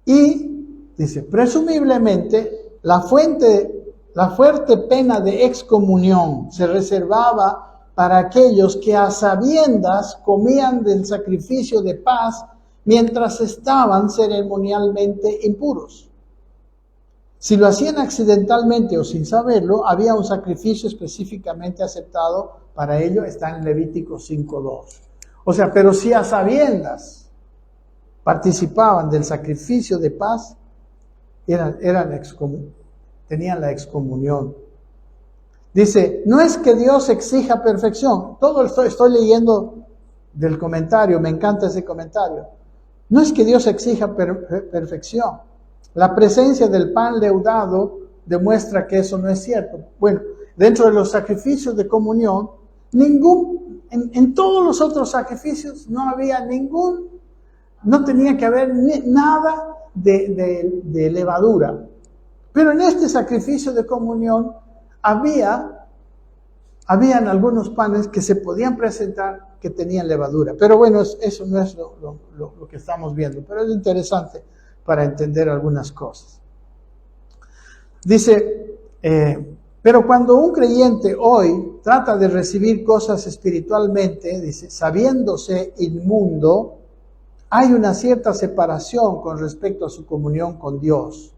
Y, dice, presumiblemente, la fuerte pena de excomunión se reservaba para aquellos que a sabiendas comían del sacrificio de paz mientras estaban ceremonialmente impuros. Si lo hacían accidentalmente o sin saberlo, había un sacrificio específicamente aceptado para ello, está en Levítico 5:2. O sea, pero si a sabiendas participaban del sacrificio de paz, tenían la excomunión. Dice, no es que Dios exija perfección. Todo estoy leyendo del comentario, me encanta ese comentario. No es que Dios exija perfección. La presencia del pan leudado demuestra que eso no es cierto. Bueno, dentro de los sacrificios de comunión, en todos los otros sacrificios no había no tenía que haber nada de levadura. Pero en este sacrificio de comunión habían algunos panes que se podían presentar que tenían levadura. Pero bueno, eso no es lo que estamos viendo, pero es interesante para entender algunas cosas. Dice, pero cuando un creyente hoy trata de recibir cosas espiritualmente, dice, sabiéndose inmundo, hay una cierta separación con respecto a su comunión con Dios.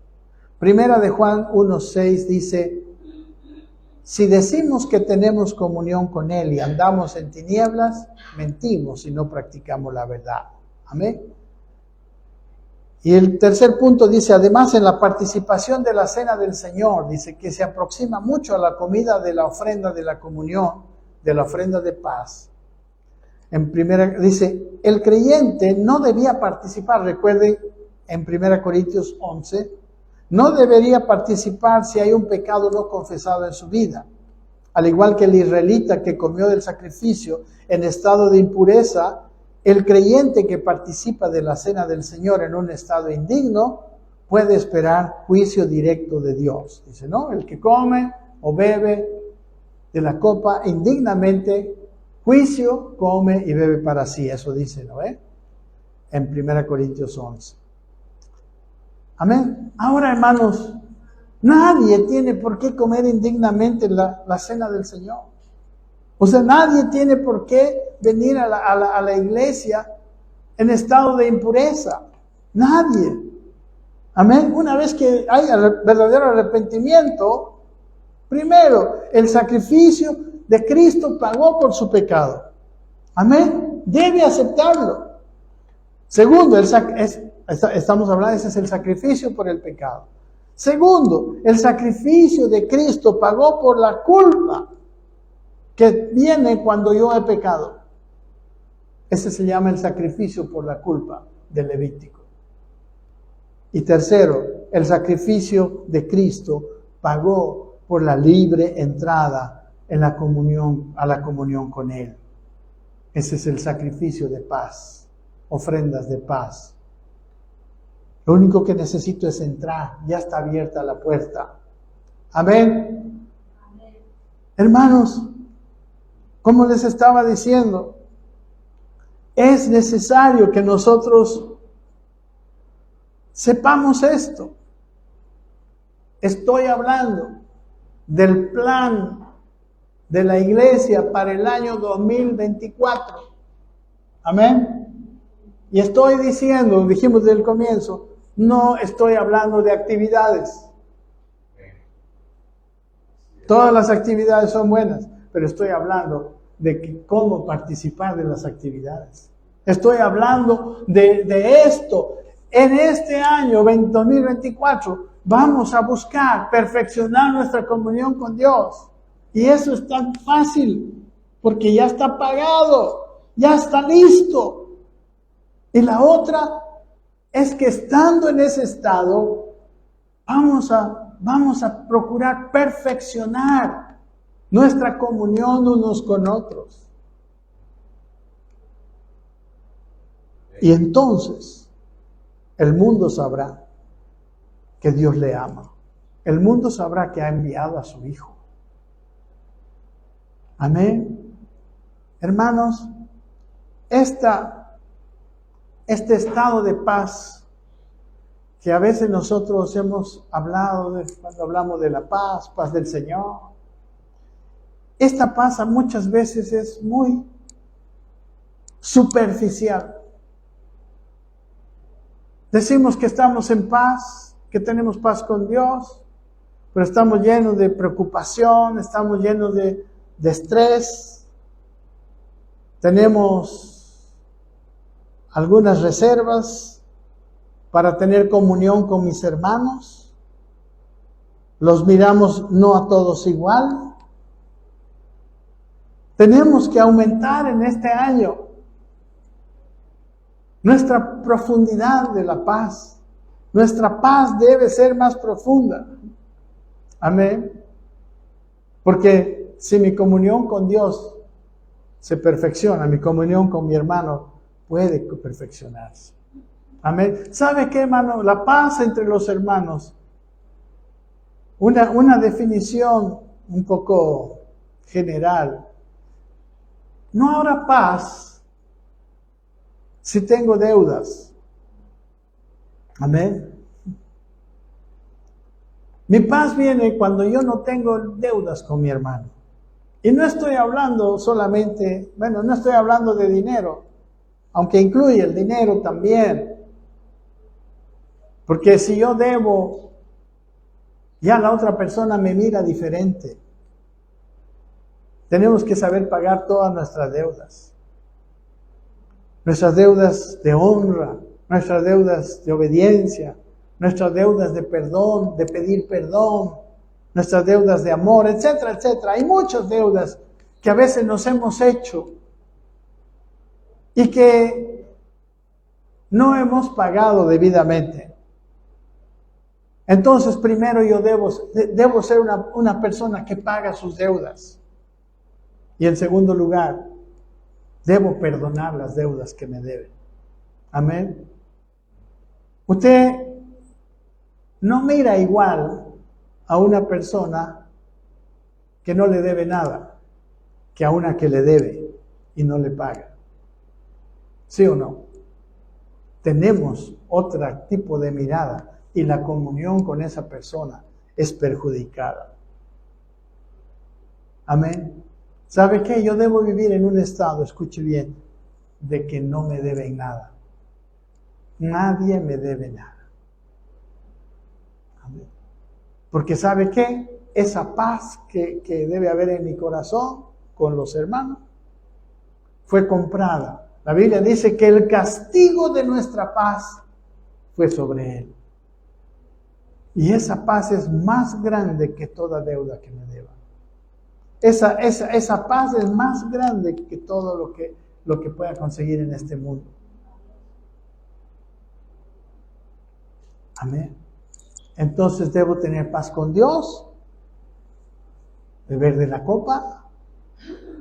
Primera de Juan 1:6 dice, si decimos que tenemos comunión con Él y andamos en tinieblas, mentimos y no practicamos la verdad. Amén. Y el tercer punto dice, además en la participación de la cena del Señor, dice que se aproxima mucho a la comida de la ofrenda de la comunión, de la ofrenda de paz. Dice, el creyente no debía participar, recuerden en 1 Corintios 11, no debería participar si hay un pecado no confesado en su vida. Al igual que el israelita que comió del sacrificio en estado de impureza, el creyente que participa de la cena del Señor en un estado indigno puede esperar juicio directo de Dios. Dice, ¿no? El que come o bebe de la copa indignamente, juicio, come y bebe para sí. Eso dice, ¿no? En 1 Corintios 11. Amén. Ahora, hermanos, nadie tiene por qué comer indignamente la cena del Señor. O sea, nadie tiene por qué venir a la iglesia en estado de impureza. Nadie. Amén. Una vez que hay verdadero arrepentimiento, primero, el sacrificio de Cristo pagó por su pecado. Amén. Debe aceptarlo. Segundo, estamos hablando, ese es el sacrificio por el pecado. Segundo, el sacrificio de Cristo pagó por la culpa que viene cuando yo he pecado. Ese se llama el sacrificio por la culpa del Levítico. Y tercero, el sacrificio de Cristo pagó por la libre entrada en la comunión, a la comunión con Él. Ese es el sacrificio de paz, ofrendas de paz. Lo único que necesito es entrar, ya está abierta la puerta. Amén. Amén. Hermanos, como les estaba diciendo, es necesario que nosotros sepamos esto. Estoy hablando del plan de la iglesia para el año 2024. Amén. Y estoy diciendo, dijimos desde el comienzo, no estoy hablando de actividades. Todas las actividades son buenas, pero estoy hablando de cómo participar de las actividades. Estoy hablando de esto. En este año 2024 vamos a buscar perfeccionar nuestra comunión con Dios. Y eso es tan fácil, porque ya está pagado, ya está listo. Y la otra es que estando en ese estado, vamos a procurar perfeccionar nuestra comunión unos con otros. Y entonces el mundo sabrá que Dios le ama. El mundo sabrá que ha enviado a su Hijo. Amén. Hermanos, este estado de paz que a veces nosotros hemos hablado cuando hablamos de la paz del Señor. Esta paz muchas veces es muy superficial. Decimos que estamos en paz, que tenemos paz con Dios, pero estamos llenos de preocupación, estamos llenos de estrés, tenemos algunas reservas para tener comunión con mis hermanos, los miramos no a todos igual. Tenemos que aumentar en este año nuestra profundidad de la paz. Nuestra paz debe ser más profunda. Amén. Porque si mi comunión con Dios se perfecciona, mi comunión con mi hermano puede perfeccionarse. Amén. ¿Sabe qué, hermano? La paz entre los hermanos. Una definición un poco general. No habrá paz si tengo deudas. Amén. Mi paz viene cuando yo no tengo deudas con mi hermano. Y no estoy hablando solamente, no estoy hablando de dinero, aunque incluye el dinero también. Porque si yo debo, ya la otra persona me mira diferente. Tenemos que saber pagar todas nuestras deudas. Nuestras deudas de honra, nuestras deudas de obediencia, nuestras deudas de perdón, de pedir perdón, nuestras deudas de amor, etcétera, etcétera. Hay muchas deudas que a veces nos hemos hecho y que no hemos pagado debidamente. Entonces, primero yo debo ser una persona que paga sus deudas. Y en segundo lugar, debo perdonar las deudas que me deben. Amén. Usted no mira igual a una persona que no le debe nada que a una que le debe y no le paga. ¿Sí o no? Tenemos otro tipo de mirada y la comunión con esa persona es perjudicada. Amén. ¿Sabe qué? Yo debo vivir en un estado, escuche bien, de que no me deben nada. Nadie me debe nada. Amén. Porque ¿sabe qué? Esa paz que debe haber en mi corazón con los hermanos fue comprada. La Biblia dice que el castigo de nuestra paz fue sobre él. Y esa paz es más grande que toda deuda que me deba. Esa paz es más grande que todo lo que pueda conseguir en este mundo. Amén. Entonces debo tener paz con Dios, beber de la copa,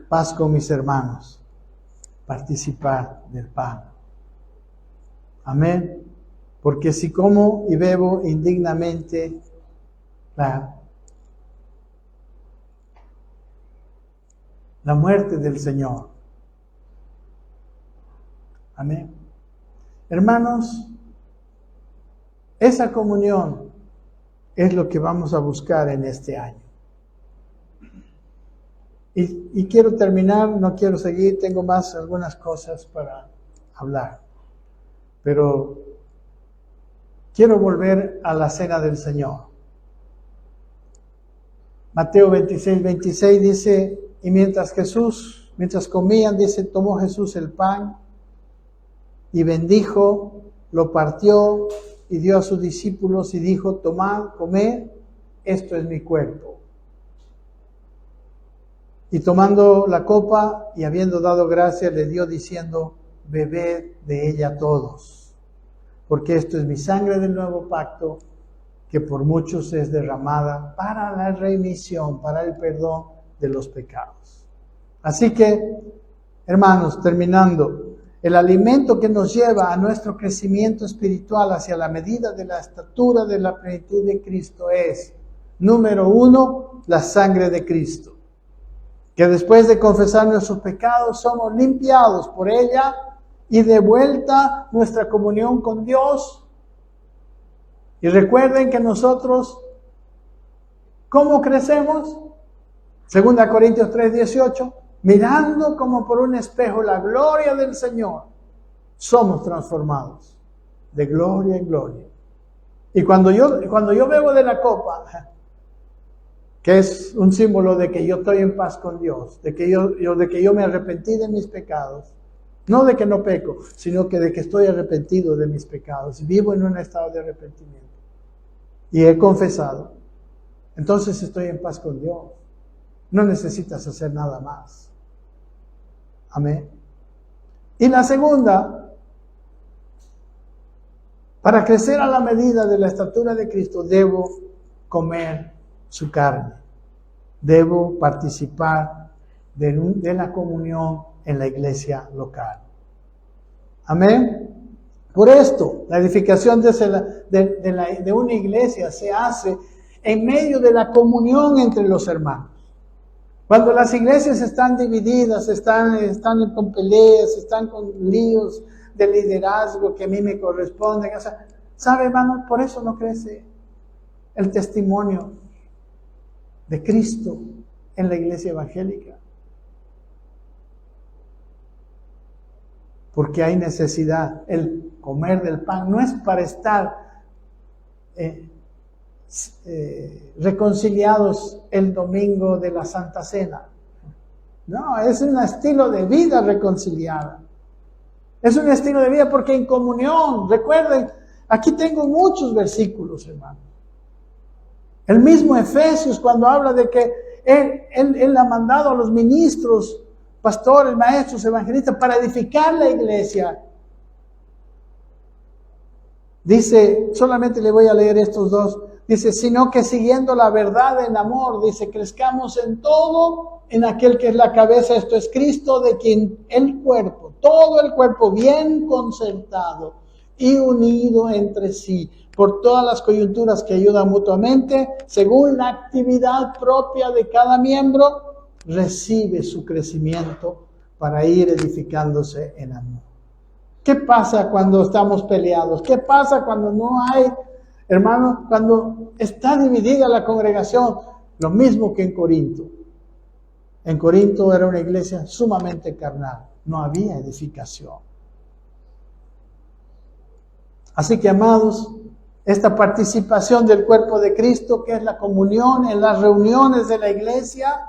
paz con mis hermanos, participar del pan. Amén. Porque si como y bebo indignamente, la muerte del Señor. Amén. Hermanos, esa comunión es lo que vamos a buscar en este año. Y quiero terminar, no quiero seguir, tengo más algunas cosas para hablar. Pero quiero volver a la cena del Señor. Mateo 26 dice, y mientras comían, dice, tomó Jesús el pan y bendijo, lo partió y dio a sus discípulos y dijo, tomad, comed, esto es mi cuerpo. Y tomando la copa y habiendo dado gracias, le dio diciendo, bebed de ella todos, porque esto es mi sangre del nuevo pacto, que por muchos es derramada para la remisión, para el perdón de los pecados. Así que, hermanos, terminando, el alimento que nos lleva a nuestro crecimiento espiritual hacia la medida de la estatura de la plenitud de Cristo es, número 1, la sangre de Cristo. Que después de confesar nuestros pecados somos limpiados por ella y de vuelta nuestra comunión con Dios. Y recuerden que nosotros, ¿cómo crecemos? 2 Corintios 3:18, mirando como por un espejo la gloria del Señor, somos transformados de gloria en gloria. Y cuando yo bebo de la copa, que es un símbolo de que yo estoy en paz con Dios, de que yo me arrepentí de mis pecados, no de que no peco, sino que de que estoy arrepentido de mis pecados, vivo en un estado de arrepentimiento y he confesado, entonces estoy en paz con Dios. No necesitas hacer nada más. Amén. Y la segunda, para crecer a la medida de la estatura de Cristo, debo comer su carne. Debo participar de la comunión en la iglesia local. Amén. Por esto, la edificación de una iglesia se hace en medio de la comunión entre los hermanos. Cuando las iglesias están divididas, están con peleas, están con líos de liderazgo que a mí me corresponden. O sea, ¿sabe, hermano? Por eso no crece el testimonio de Cristo en la iglesia evangélica. Porque hay necesidad. El comer del pan no es para estar reconciliados el domingo de la Santa Cena. No, es un estilo de vida reconciliada. Es un estilo de vida porque en comunión, recuerden, aquí tengo muchos versículos, hermano. El mismo Efesios, cuando habla de que Él ha mandado a los ministros, pastores, maestros, evangelistas, para edificar la iglesia. Dice, solamente le voy a leer estos dos. Dice, sino que siguiendo la verdad en amor, dice, crezcamos en todo, en aquel que es la cabeza, esto es Cristo, de quien el cuerpo, todo el cuerpo bien concertado y unido entre sí, por todas las coyunturas que ayudan mutuamente, según la actividad propia de cada miembro, recibe su crecimiento para ir edificándose en amor. ¿Qué pasa cuando estamos peleados? ¿Qué pasa cuando no hay, hermano, cuando está dividida la congregación? Lo mismo que en Corinto. En Corinto era una iglesia sumamente carnal, no había edificación. Así que, amados, esta participación del cuerpo de Cristo, que es la comunión en las reuniones de la iglesia,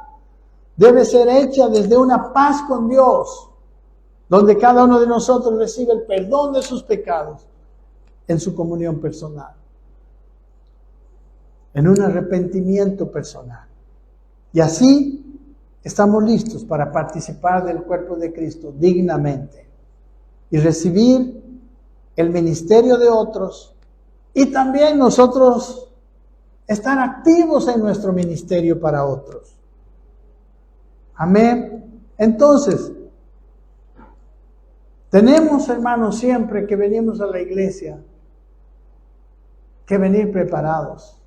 debe ser hecha desde una paz con Dios, donde cada uno de nosotros recibe el perdón de sus pecados en su comunión personal, en un arrepentimiento personal. Y así estamos listos para participar del cuerpo de Cristo dignamente y recibir el ministerio de otros y también nosotros estar activos en nuestro ministerio para otros. Amén. Entonces, tenemos, hermanos, siempre que venimos a la iglesia, que venir preparados.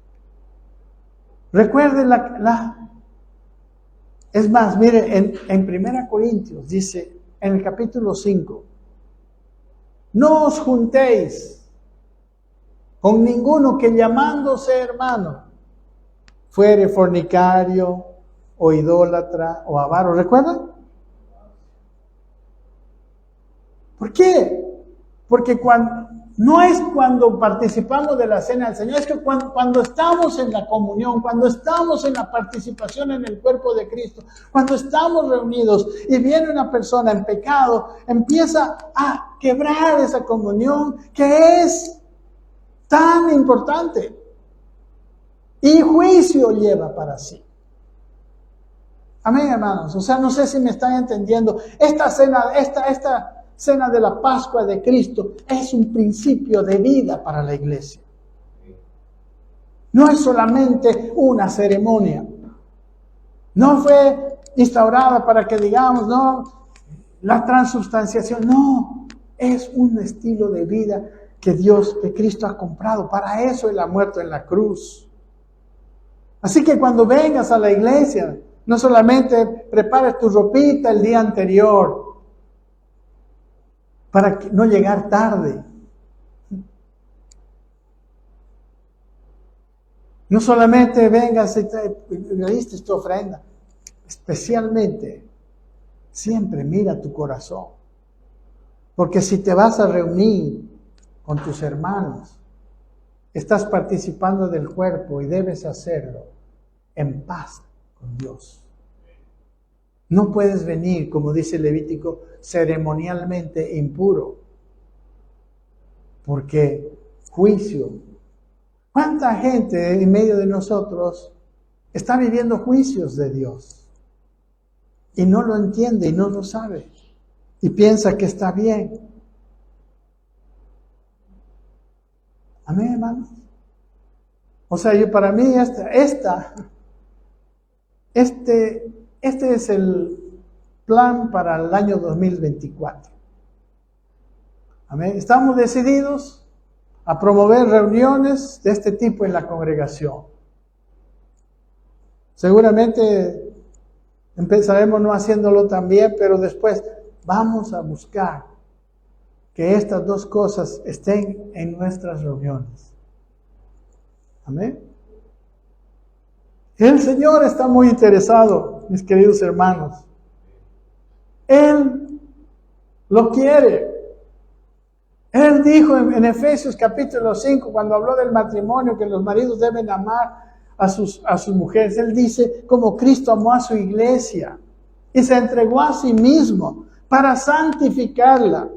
Recuerden es más, mire, en 1 Corintios dice, en el capítulo 5, no os juntéis con ninguno que llamándose hermano fuere fornicario o idólatra o avaro. ¿Recuerdan? ¿Por qué? Porque no es cuando participamos de la cena del Señor, es que cuando estamos en la comunión, cuando estamos en la participación en el cuerpo de Cristo, cuando estamos reunidos y viene una persona en pecado, empieza a quebrar esa comunión que es tan importante y juicio lleva para sí. Amén, hermanos. O sea, no sé si me están entendiendo. Esta cena de la Pascua de Cristo es un principio de vida para la iglesia. No es solamente una ceremonia. No fue instaurada para que digamos, no, la transubstanciación. No, es un estilo de vida que Cristo ha comprado. Para eso Él ha muerto en la cruz. Así que cuando vengas a la iglesia, no solamente prepares tu ropita el día anterior, para no llegar tarde. No solamente vengas y le diste tu ofrenda, especialmente siempre mira tu corazón. Porque si te vas a reunir con tus hermanos, estás participando del cuerpo y debes hacerlo en paz con Dios. No puedes venir, como dice Levítico, ceremonialmente impuro. Porque juicio. ¿Cuánta gente en medio de nosotros está viviendo juicios de Dios? Y no lo entiende y no lo sabe. Y piensa que está bien. Amén, hermanos. O sea, para mí este es el plan para el año 2024. Amén. Estamos decididos a promover reuniones de este tipo en la congregación. Seguramente empezaremos no haciéndolo tan bien, pero después vamos a buscar que estas dos cosas estén en nuestras reuniones. Amén. El Señor está muy interesado, mis queridos hermanos. Él lo quiere. Él dijo en Efesios capítulo 5, cuando habló del matrimonio, que los maridos deben amar a sus mujeres. Él dice, como Cristo amó a su iglesia y se entregó a sí mismo para santificarla,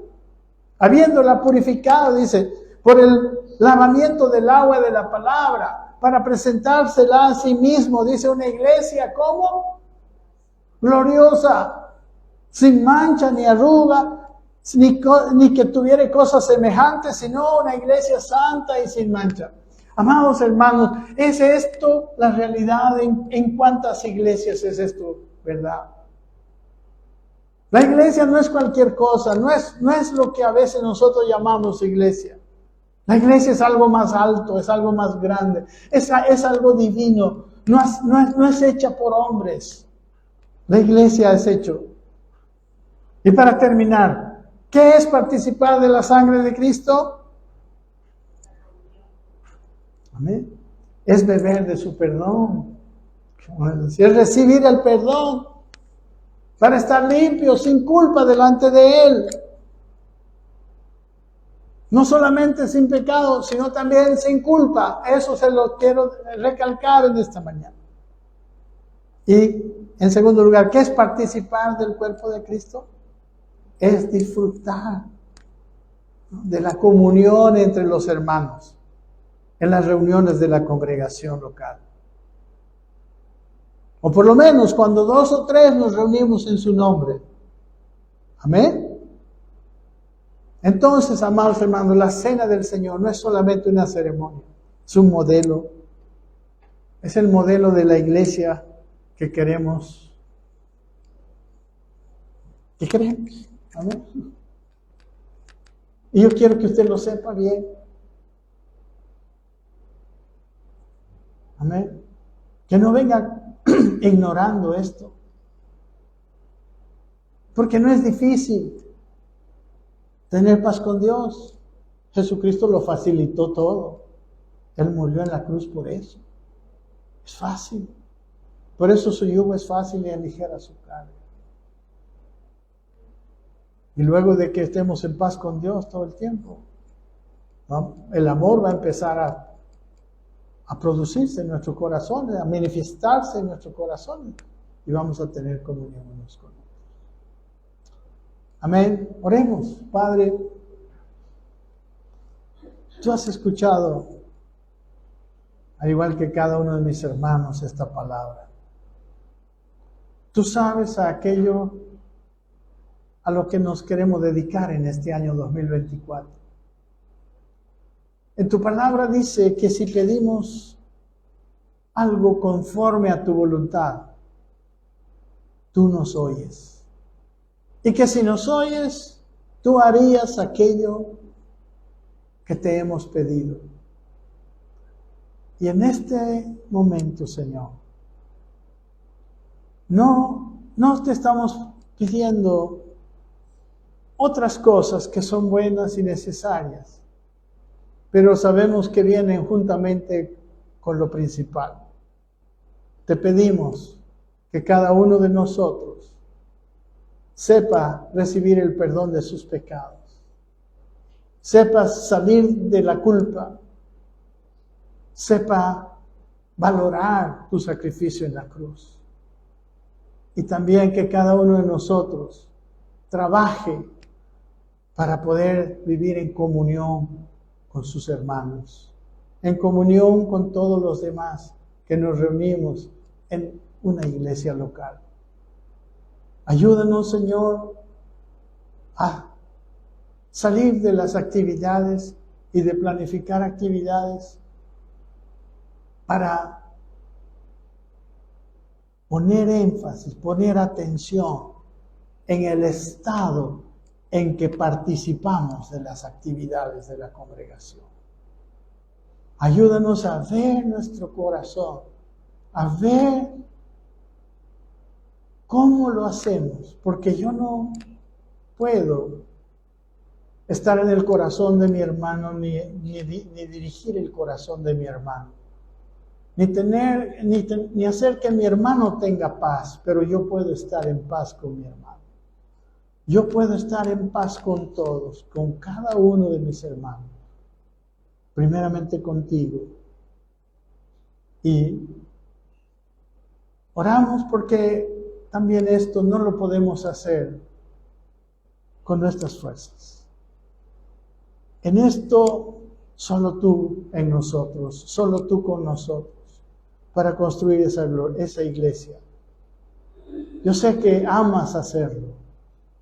habiéndola purificado, dice, por el lavamiento del agua de la palabra, para presentársela a sí mismo, dice, una iglesia, ¿cómo? Gloriosa, sin mancha ni arruga, ni que tuviera cosas semejantes, sino una iglesia santa y sin mancha. Amados hermanos, ¿es esto la realidad? ¿En cuántas iglesias es esto, verdad? La iglesia no es cualquier cosa, no es lo que a veces nosotros llamamos iglesia. La iglesia es algo más alto, es algo más grande, es algo divino, no es hecha por hombres. La iglesia es hecho. Y para terminar, ¿qué es participar de la sangre de Cristo? Amén. Es beber de su perdón. Es recibir el perdón para estar limpio, sin culpa delante de Él. No solamente sin pecado, sino también sin culpa. Eso se lo quiero recalcar en esta mañana. Y en segundo lugar, ¿qué es participar del cuerpo de Cristo? Es disfrutar de la comunión entre los hermanos en las reuniones de la congregación local. O por lo menos cuando 2 o 3 nos reunimos en su nombre. Amén. Entonces, amados hermanos, la cena del Señor no es solamente una ceremonia, es un modelo. Es el modelo de la iglesia que queremos. Amén. Y yo quiero que usted lo sepa bien. Amén. Que no venga ignorando esto. Porque no es difícil tener paz con Dios. Jesucristo lo facilitó todo. Él murió en la cruz por eso. Es fácil. Por eso su yugo es fácil y ligera su carga. Y luego de que estemos en paz con Dios todo el tiempo, el amor va a empezar a producirse en nuestros corazones, a manifestarse en nuestros corazones. Y vamos a tener comunión unos con otros. Amén. Oremos. Padre, tú has escuchado, al igual que cada uno de mis hermanos, esta palabra. Tú sabes a aquello a lo que nos queremos dedicar en este año 2024. En tu palabra dice que si pedimos algo conforme a tu voluntad, tú nos oyes. Y que si nos oyes, tú harías aquello que te hemos pedido. Y en este momento, Señor, no te estamos pidiendo otras cosas que son buenas y necesarias, pero sabemos que vienen juntamente con lo principal. Te pedimos que cada uno de nosotros sepa recibir el perdón de sus pecados, sepa salir de la culpa, sepa valorar tu sacrificio en la cruz. Y también que cada uno de nosotros trabaje para poder vivir en comunión con sus hermanos, en comunión con todos los demás que nos reunimos en una iglesia local. Ayúdanos, Señor, a salir de las actividades y de planificar actividades para poner énfasis, poner atención en el estado en que participamos de las actividades de la congregación. Ayúdanos a ver nuestro corazón, a ver cómo lo hacemos, porque yo no puedo estar en el corazón de mi hermano, ni dirigir el corazón de mi hermano, ni hacer que mi hermano tenga paz, pero yo puedo estar en paz con mi hermano. Yo puedo estar en paz con todos, con cada uno de mis hermanos, primeramente contigo. Y oramos porque también esto no lo podemos hacer con nuestras fuerzas. En esto, solo tú en nosotros, solo tú con nosotros, para construir esa iglesia. Yo sé que amas hacerlo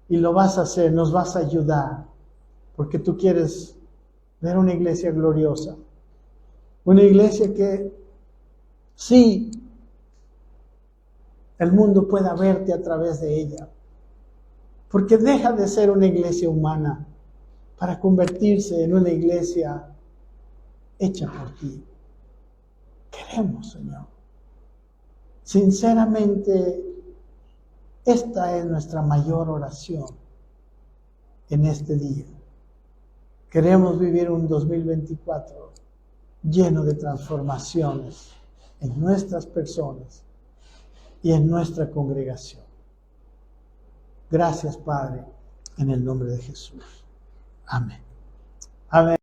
y lo vas a hacer, nos vas a ayudar, porque tú quieres ver una iglesia gloriosa, una iglesia que sí, el mundo pueda verte a través de ella, porque deja de ser una iglesia humana para convertirse en una iglesia hecha por ti. Queremos, Señor. Sinceramente, esta es nuestra mayor oración en este día. Queremos vivir un 2024 lleno de transformaciones en nuestras personas y en nuestra congregación. Gracias, Padre, en el nombre de Jesús. Amén. Amén.